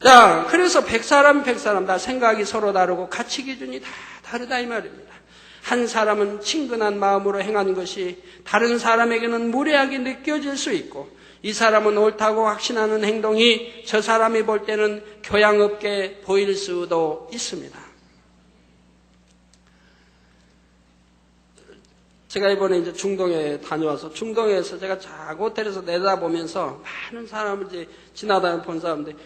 Speaker 1: 자, 그래서 100사람 다 생각이 서로 다르고 가치 기준이 다 다르다 이 말입니다. 한 사람은 친근한 마음으로 행하는 것이 다른 사람에게는 무례하게 느껴질 수 있고 이 사람은 옳다고 확신하는 행동이 저 사람이 볼 때는 교양 없게 보일 수도 있습니다. 제가 이번에 이제 중동에 다녀와서 중동에서 제가 쫙 호텔에서 내다보면서 많은 사람을 이제 지나다니는 본 사람들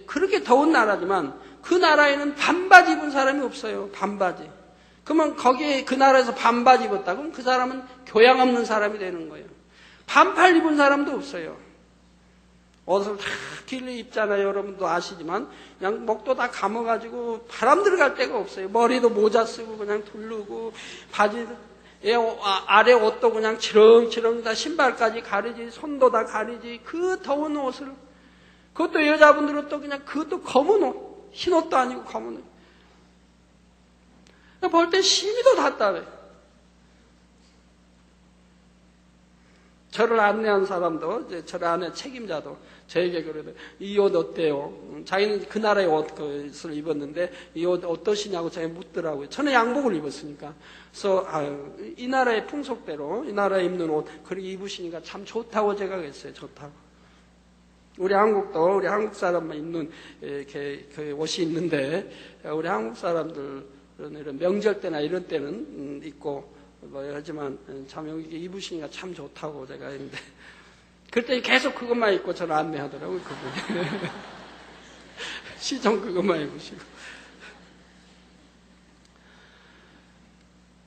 Speaker 1: 그렇게 더운 나라지만 그 나라에는 반바지 입은 사람이 없어요. 반바지. 그러면 거기에 그 나라에서 반바지 입었다 그러면 그 사람은 교양 없는 사람이 되는 거예요. 반팔 입은 사람도 없어요. 옷을 다 길게 입잖아요. 여러분도 아시지만 그냥 목도 다 감아가지고 바람 들어갈 데가 없어요. 머리도 모자 쓰고 그냥 두르고 바지 아래 옷도 그냥 치렁치렁 다 신발까지 가리지 손도 다 가리지 그 더운 옷을 그것도 여자분들은 또 그냥 그것도 검은 옷 흰 옷도 아니고 검은 옷 볼 때 심히도 답답해요. 저를 안내한 사람도, 이제 저를 안내 책임자도 저에게 그러더라고요. 이 옷 어때요? 자기는 그 나라의 옷을 입었는데 이 옷 어떠시냐고 저에게 묻더라고요. 저는 양복을 입었으니까. 그래서 이 나라의 풍속대로 이 나라에 입는 옷 그렇게 입으시니까 참 좋다고 제가 그랬어요. 좋다고. 우리 한국도 우리 한국 사람만 입는 이렇게 그 옷이 있는데 우리 한국 사람들은 이런 명절 때나 이런 때는 입고 하지만 참 여기 입으시니까 참 좋다고 제가 했는데 그때 계속 그것만 입고 저를 안내하더라고요. 그분이. 시종 그것만 입으시고.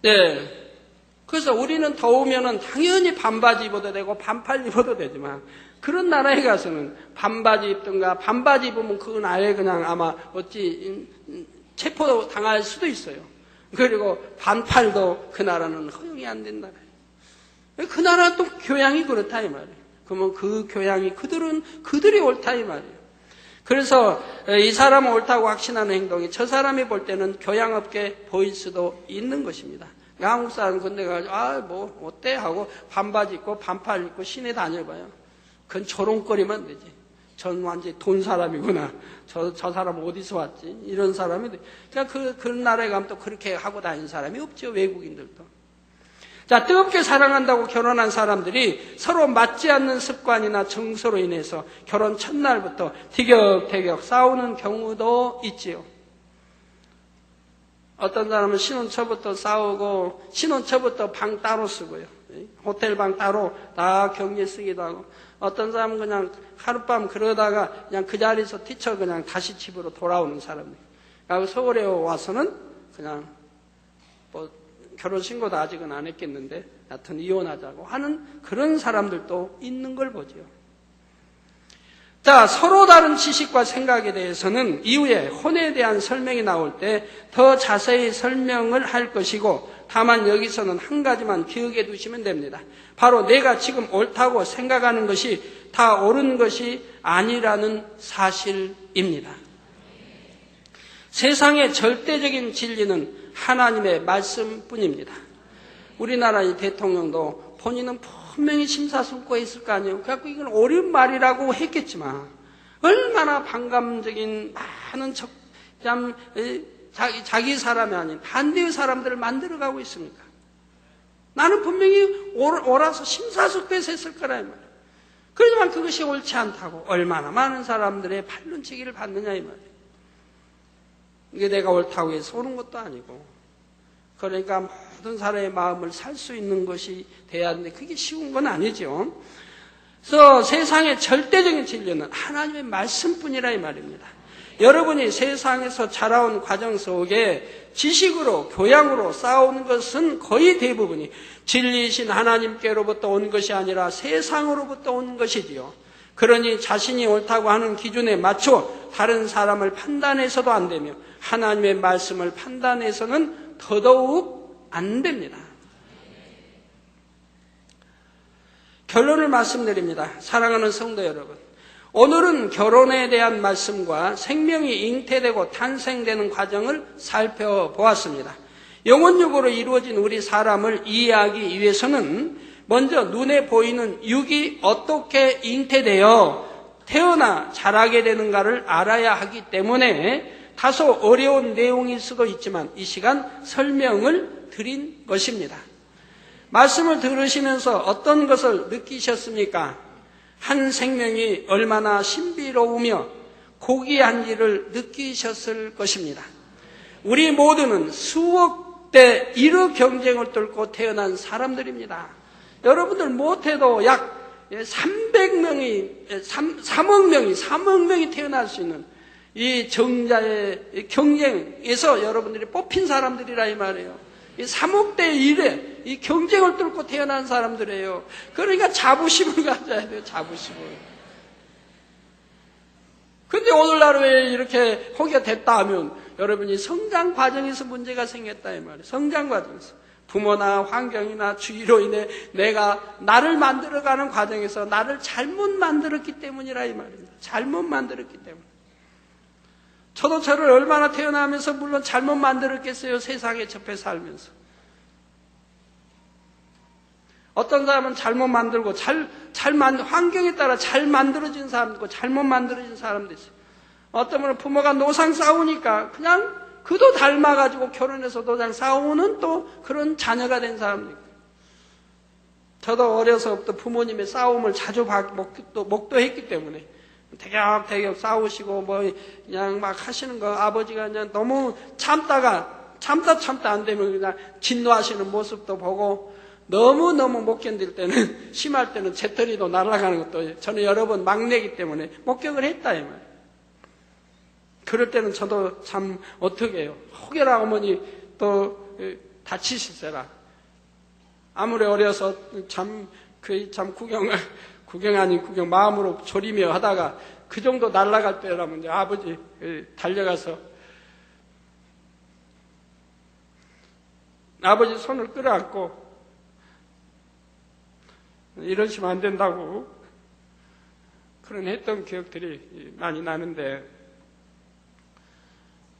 Speaker 1: 네. 그래서 우리는 더우면은 당연히 반바지 입어도 되고 반팔 입어도 되지만 그런 나라에 가서는 반바지 입든가 반바지 입으면 그건 아예 그냥 아마 어찌 체포 당할 수도 있어요. 그리고 반팔도 그 나라는 허용이 안 된 나라예요. 그 나라는 또 교양이 그렇다 이 말이에요. 그러면 그 교양이 그들이 옳다 이 말이에요. 그래서 이 사람은 옳다고 확신하는 행동이 저 사람이 볼 때는 교양 없게 보일 수도 있는 것입니다. 한국 사람 근데 가지고 뭐 어때 하고 반바지 입고 반팔 입고 시내 다녀봐요. 그건 조롱거리면 되지. 전 완전히 돈 사람이구나. 저 사람 어디서 왔지? 이런 사람이 돼. 그러니까 그 나라에 가면 또 그렇게 하고 다니는 사람이 없죠. 외국인들도. 자, 뜨겁게 사랑한다고 결혼한 사람들이 서로 맞지 않는 습관이나 정서로 인해서 결혼 첫날부터 티격태격 싸우는 경우도 있지요. 어떤 사람은 신혼초부터 싸우고 신혼초부터 방 따로 쓰고요. 호텔 방 따로 다 격리 쓰기도 하고 어떤 사람은 그냥 하룻밤 그러다가 그냥 그 자리에서 뛰쳐 그냥 다시 집으로 돌아오는 사람들. 그리고 서울에 와서는 그냥 뭐 결혼신고도 아직은 안 했겠는데 여하튼 이혼하자고 하는 그런 사람들도 있는 걸 보죠. 자, 서로 다른 지식과 생각에 대해서는 이후에 혼에 대한 설명이 나올 때 더 자세히 설명을 할 것이고 다만 여기서는 한 가지만 기억해 두시면 됩니다. 바로 내가 지금 옳다고 생각하는 것이 다 옳은 것이 아니라는 사실입니다. 세상의 절대적인 진리는 하나님의 말씀뿐입니다. 우리나라의 대통령도 본인은 분명히 심사숙고했을 거 아니에요. 그래서 이건 옳은 말이라고 했겠지만 얼마나 반감적인 많은 자기 사람이 아닌 반대의 사람들을 만들어가고 있습니까? 나는 분명히 옳아서 심사숙고해서 했을 거라 이 말이에요. 그렇지만 그것이 옳지 않다고 얼마나 많은 사람들의 반론체기를 받느냐 이 말이에요. 이게 내가 옳다고 해서 옳은 것도 아니고, 그러니까 모든 사람의 마음을 살 수 있는 것이 돼야 하는데 그게 쉬운 건 아니죠. 그래서 세상의 절대적인 진리는 하나님의 말씀뿐이라 이 말입니다. 여러분이 세상에서 자라온 과정 속에 지식으로, 교양으로 쌓아온 것은 거의 대부분이 진리이신 하나님께로부터 온 것이 아니라 세상으로부터 온 것이지요. 그러니 자신이 옳다고 하는 기준에 맞춰 다른 사람을 판단해서도 안 되며 하나님의 말씀을 판단해서는 더더욱 안 됩니다. 결론을 말씀드립니다. 사랑하는 성도 여러분, 오늘은 결혼에 대한 말씀과 생명이 잉태되고 탄생되는 과정을 살펴보았습니다. 영혼육으로 이루어진 우리 사람을 이해하기 위해서는 먼저 눈에 보이는 육이 어떻게 잉태되어 태어나 자라게 되는가를 알아야 하기 때문에 다소 어려운 내용일 수도 있지만 이 시간 설명을 드린 것입니다. 말씀을 들으시면서 어떤 것을 느끼셨습니까? 한 생명이 얼마나 신비로우며 고귀한지를 느끼셨을 것입니다. 우리 모두는 수억 대 1억 경쟁을 뚫고 태어난 사람들입니다. 여러분들 못해도 약 300억 명이 태어날 수 있는 이 정자의 경쟁에서 여러분들이 뽑힌 사람들이라 이 말이에요. 이 3억 대 1에 이 경쟁을 뚫고 태어난 사람들이에요. 그러니까 자부심을 가져야 돼요. 자부심을. 근데 오늘날 왜 이렇게 호기가 됐다 하면 여러분이 성장 과정에서 문제가 생겼다 이 말이에요. 성장 과정에서. 부모나 환경이나 주위로 인해 내가 나를 만들어가는 과정에서 나를 잘못 만들었기 때문이라 이 말입니다. 잘못 만들었기 때문에. 저도 저를 얼마나 태어나면서 물론 잘못 만들었겠어요. 세상에 접해 살면서. 어떤 사람은 잘못 만들고 환경에 따라 잘 만들어진 사람도 있고 잘못 만들어진 사람도 있어요. 어떤 분은 부모가 노상 싸우니까 그냥 그도 닮아가지고 결혼해서 노상 싸우는 또 그런 자녀가 된 사람도 있고. 저도 어려서부터 부모님의 싸움을 자주 목도했기 때문에 대격 싸우시고 그냥 막 하시는 거 아버지가 그냥 너무 참다 안 되면 그냥 진노하시는 모습도 보고 너무너무 못 견딜 때는 심할 때는 재떨이도 날아가는 것도 저는 여러 번 막내기 때문에 목격을 했다 이 말이에요. 그럴 때는 저도 참 어떻게 해요. 혹여라 어머니 또 다치실세라. 아무리 어려서 참 구경 아닌 구경 마음으로 졸이며 하다가 그 정도 날아갈 때라면 이제 아버지 달려가서 아버지 손을 끌어안고 이러시면 안 된다고 그런 했던 기억들이 많이 나는데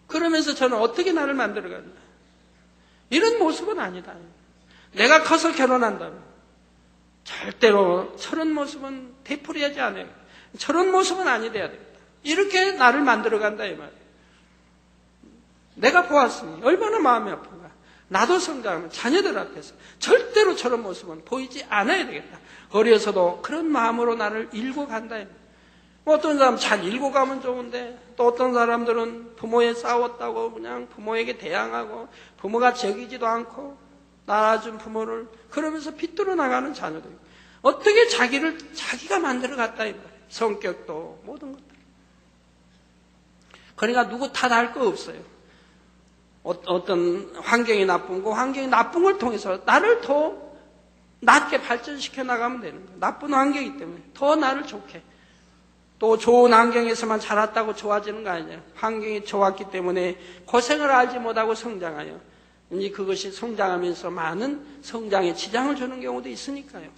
Speaker 1: 그러면서 저는 어떻게 나를 만들어가냐 이런 모습은 아니다. 내가 커서 결혼한다면 절대로 저런 모습은 되풀이하지 않아요. 저런 모습은 아니 돼야 됩니다. 이렇게 나를 만들어간다 이 말이에요. 내가 보았으니 얼마나 마음이 아픈가. 나도 성장하면 자녀들 앞에서 절대로 저런 모습은 보이지 않아야 되겠다. 어려서도 그런 마음으로 나를 일고 간다 이 말이에요. 어떤 사람 잘 일고 가면 좋은데 또 어떤 사람들은 부모에 싸웠다고 그냥 부모에게 대항하고 부모가 적이지도 않고 낳아준 부모를 그러면서 비뚤어 나가는 자녀들. 어떻게 자기가 만들어갔다 이 말이에요. 성격도 모든 것들. 그러니까 누구 탓할 거 없어요. 어떤 환경이 나쁜 거 환경이 나쁜 걸 통해서 나를 더 낮게 발전시켜 나가면 되는 거예요. 나쁜 환경이기 때문에 더 나를 좋게. 또 좋은 환경에서만 자랐다고 좋아지는 거 아니에요. 환경이 좋았기 때문에 고생을 알지 못하고 성장하여 이제 그것이 성장하면서 많은 성장에 지장을 주는 경우도 있으니까요.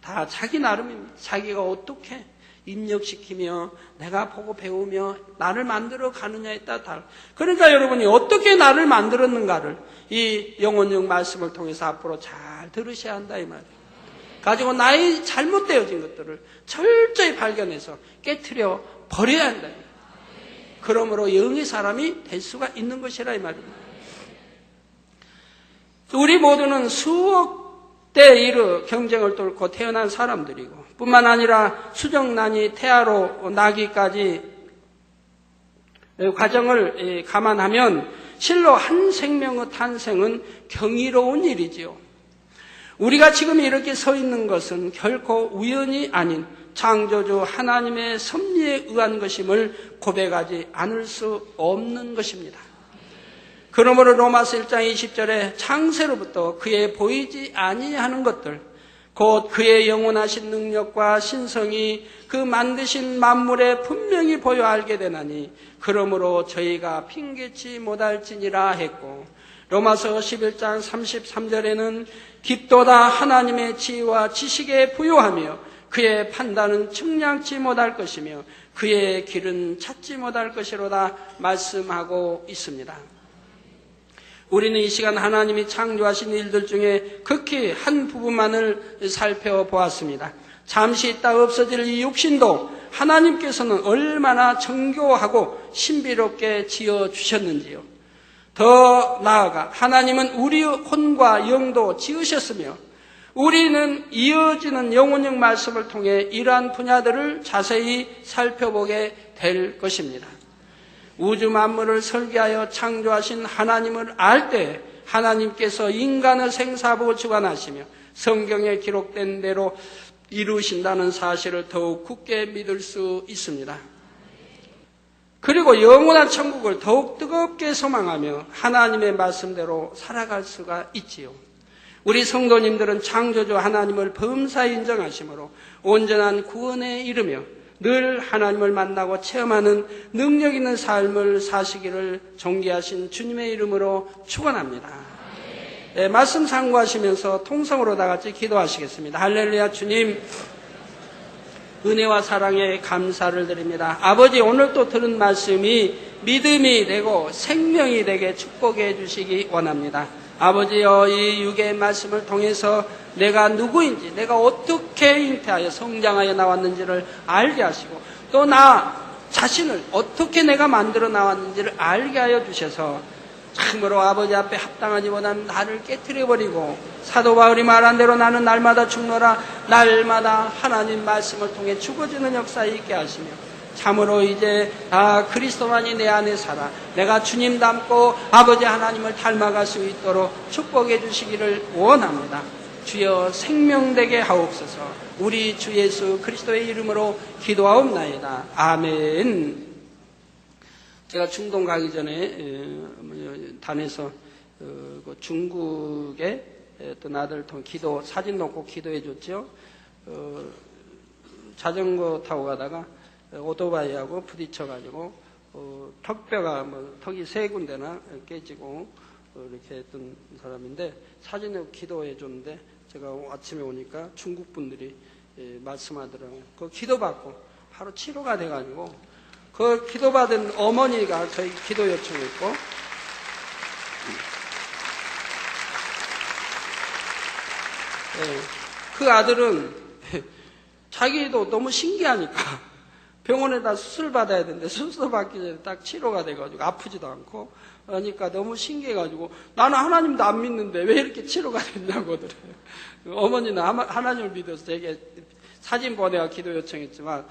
Speaker 1: 다 자기 나름입니다. 자기가 어떻게 입력시키며 내가 보고 배우며 나를 만들어 가느냐에 따라. 그러니까 여러분이 어떻게 나를 만들었는가를 이 영혼적 말씀을 통해서 앞으로 잘 들으셔야 한다 이 말이에요. 가지고 나의 잘못되어진 것들을 철저히 발견해서 깨트려 버려야 한다. 그러므로 영의 사람이 될 수가 있는 것이라 이 말입니다. 우리 모두는 수억 대 이르 경쟁을 뚫고 태어난 사람들이고 뿐만 아니라 수정란이 태아로 나기까지 과정을 감안하면 실로 한 생명의 탄생은 경이로운 일이지요. 우리가 지금 이렇게 서 있는 것은 결코 우연이 아닌 창조주 하나님의 섭리에 의한 것임을 고백하지 않을 수 없는 것입니다. 그러므로 로마서 1장 20절에 창세로부터 그의 보이지 아니하는 것들 곧 그의 영원하신 능력과 신성이 그 만드신 만물에 분명히 보여 알게 되나니 그러므로 저희가 핑계치 못할지니라 했고 로마서 11장 33절에는 깊도다 하나님의 지혜와 지식에 부요하며 그의 판단은 측량치 못할 것이며 그의 길은 찾지 못할 것이로다 말씀하고 있습니다. 우리는 이 시간 하나님이 창조하신 일들 중에 극히 한 부분만을 살펴보았습니다. 잠시 있다 없어질 이 육신도 하나님께서는 얼마나 정교하고 신비롭게 지어주셨는지요. 더 나아가 하나님은 우리의 혼과 영도 지으셨으며 우리는 이어지는 영혼적 말씀을 통해 이러한 분야들을 자세히 살펴보게 될 것입니다. 우주 만물을 설계하여 창조하신 하나님을 알 때 하나님께서 인간의 생사부 주관하시며 성경에 기록된 대로 이루신다는 사실을 더욱 굳게 믿을 수 있습니다. 그리고 영원한 천국을 더욱 뜨겁게 소망하며 하나님의 말씀대로 살아갈 수가 있지요. 우리 성도님들은 창조주 하나님을 범사에 인정하시므로 온전한 구원에 이르며 늘 하나님을 만나고 체험하는 능력 있는 삶을 사시기를 존귀하신 주님의 이름으로 축원합니다. 네, 말씀 참고하시면서 통성으로 다 같이 기도하시겠습니다. 할렐루야. 주님 은혜와 사랑에 감사를 드립니다. 아버지 오늘 또 들은 말씀이 믿음이 되고 생명이 되게 축복해 주시기 원합니다. 아버지여 이 육의 말씀을 통해서 내가 누구인지 내가 어떻게 잉태하여 성장하여 나왔는지를 알게 하시고 또 나 자신을 어떻게 내가 만들어 나왔는지를 알게 하여 주셔서 참으로 아버지 앞에 합당하지 못한 나를 깨트려버리고 사도 바울이 말한 대로 나는 날마다 죽노라 날마다 하나님 말씀을 통해 죽어지는 역사에 있게 하시며 참으로 이제 그리스도만이 내 안에 살아 내가 주님 닮고 아버지 하나님을 닮아갈 수 있도록 축복해 주시기를 원합니다. 주여 생명되게 하옵소서. 우리 주 예수 그리스도의 이름으로 기도하옵나이다. 아멘. 제가 중동 가기 전에 단에서 중국의 어떤 아들 통해 기도 사진 놓고 기도해 줬죠. 자전거 타고 가다가 오토바이하고 부딪혀가지고 턱뼈가 턱이 3군데나 깨지고 이렇게 했던 사람인데 사진에 기도해 줬는데 제가 아침에 오니까 중국 분들이 말씀하더라고요. 그 기도받고 바로 치료가 돼가지고 그 기도받은 어머니가 저희 기도 요청했고 그 아들은 자기도 너무 신기하니까 병원에다 수술 받아야 되는데 수술 받기 전에 딱 치료가 돼가지고 아프지도 않고 그러니까 너무 신기해가지고 나는 하나님도 안 믿는데 왜 이렇게 치료가 됐냐고 하더래요. 어머니는 하나님을 믿어서 되게 사진 보내와 기도 요청했지만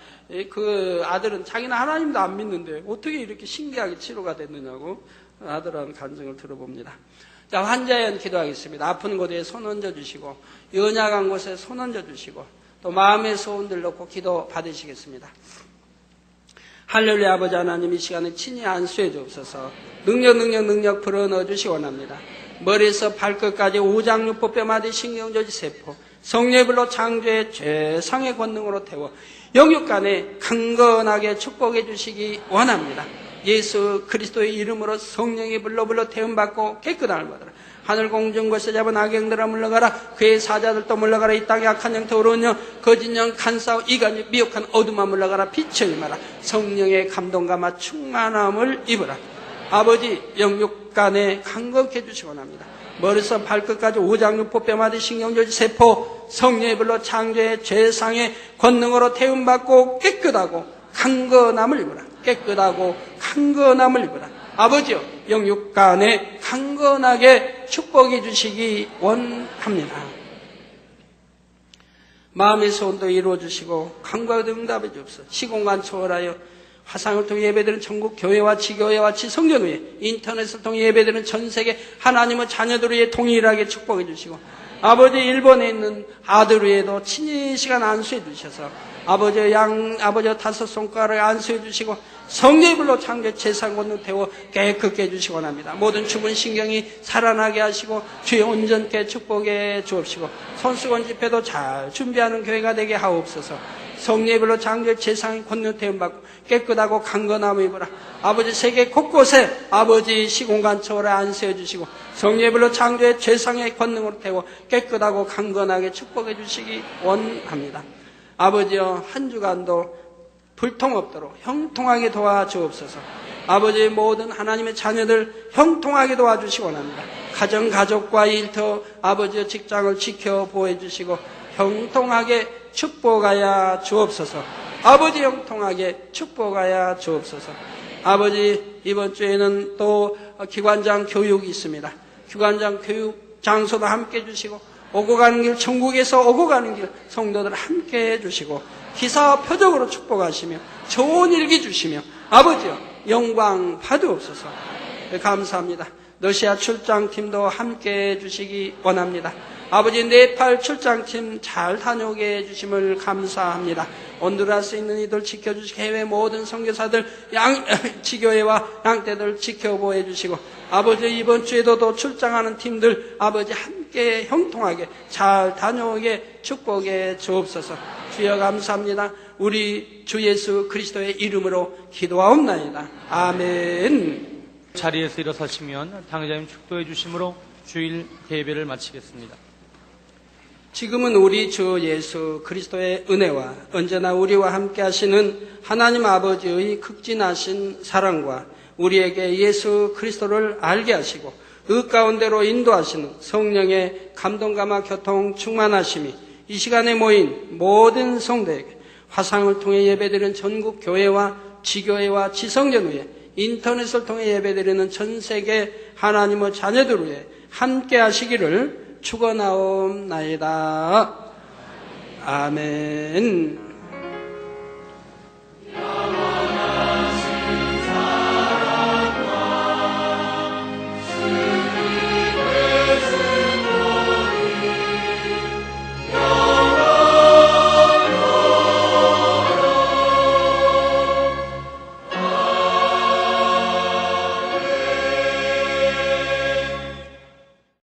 Speaker 1: 그 아들은 자기는 하나님도 안 믿는데 어떻게 이렇게 신기하게 치료가 됐느냐고 아들한 간증을 들어봅니다. 자, 환자연 기도하겠습니다. 아픈 곳에 손 얹어주시고 연약한 곳에 손 얹어주시고 또 마음의 소원들 놓고 기도 받으시겠습니다. 할렐루야. 아버지 하나님 이 시간에 친히 안수해 주옵소서. 능력 불어넣어 주시기 원합니다. 머리에서 발끝까지 오장육부 뼈마디 신경조직 세포 성령의 불로 창조의 최상의 권능으로 태워 영육간에 강건하게 축복해 주시기 원합니다. 예수 그리스도의 이름으로 성령이 불러 태움받고 깨끗함을 받으라. 하늘 공중 것에 잡은 악영들아 물러가라. 그의 사자들도 물러가라. 이 땅에 악한 영, 더러운 영, 거짓 영, 간사오, 이간, 미혹한 어둠아 물러가라. 빛을 임하라. 성령의 감동감화 충만함을 입으라. 아버지 영육간에 강건케 해주시기 원합니다. 머리에서 발끝까지 오장육포, 뼈마디, 신경조직, 세포 성령의 불로 창조의 죄상의 권능으로 태움받고 깨끗하고 강건함을 입으라. 깨끗하고 강건함을 입으라. 아버지여 영육간에 강건하게 축복해 주시기 원합니다. 마음의 소원도 이루어 주시고 간과도 응답해 주옵소서. 시공간 초월하여 화상을 통해 예배드리는 전국 교회와 지교회와 지성전 위에 인터넷을 통해 예배드리는 전 세계 하나님의 자녀들 위해 동일하게 축복해 주시고 아버지 일본에 있는 아들 위에도 친히 시간 안수해 주셔서 아버지 다섯 손가락을 안수해 주시고 성령의 불로 창조 재산 권능 태워 깨끗게 해주시기 원합니다. 모든 죽은 신경이 살아나게 하시고 주의 온전케 축복해 주옵시고 손수건 집회도 잘 준비하는 교회가 되게 하옵소서. 성령의 불로 창조 재산 권능 태움 받고 깨끗하고 강건함을 입으라. 아버지 세계 곳곳에 아버지 시공간 초월에 안수해 주시고 성령의 불로 창조의 죄상의 권능으로 태워 깨끗하고 강건하게 축복해 주시기 원합니다. 아버지여 한 주간도 불통 없도록 형통하게 도와주옵소서. 아버지 모든 하나님의 자녀들 형통하게 도와주시기 원합니다. 가정과 일터 아버지의 직장을 지켜 보호해 주시고 형통하게 축복하여 주옵소서. 아버지 형통하게 축복하여 주옵소서. 아버지 이번 주에는 또 기관장 교육이 있습니다. 기관장 교육 장소도 함께 해주시고 오고 가는 길 천국에서 오고 가는 길 성도들 함께 해주시고 기사와 표적으로 축복하시며 좋은 일기 주시며 아버지여 영광 받으옵소서. 감사합니다. 러시아 출장팀도 함께 해주시기 원합니다. 아버지 네팔 출장팀 잘 다녀오게 해주심을 감사합니다. 온두라스에 있는 이들 지켜주시고 해외 모든 선교사들 지교회와 양떼들 지켜보해 주시고 아버지 이번 주에도 또 출장하는 팀들 아버지 함께 형통하게 잘 다녀오게 축복해 주옵소서. 주여 감사합니다. 우리 주 예수 그리스도의 이름으로 기도하옵나이다. 아멘.
Speaker 2: 자리에서 일어서시면 당회자님 축도해 주심으로 주일 예배를 마치겠습니다.
Speaker 1: 지금은 우리 주 예수 그리스도의 은혜와 언제나 우리와 함께 하시는 하나님 아버지의 극진하신 사랑과 우리에게 예수 그리스도를 알게 하시고 그 가운데로 인도하시는 성령의 감동감화 교통 충만하심이 이 시간에 모인 모든 성도에게 화상을 통해 예배드리는 전국 교회와 지교회와 지성전 위에 인터넷을 통해 예배드리는 전 세계 하나님의 자녀들 위해 함께 하시기를 축원하옵나이다. 아멘.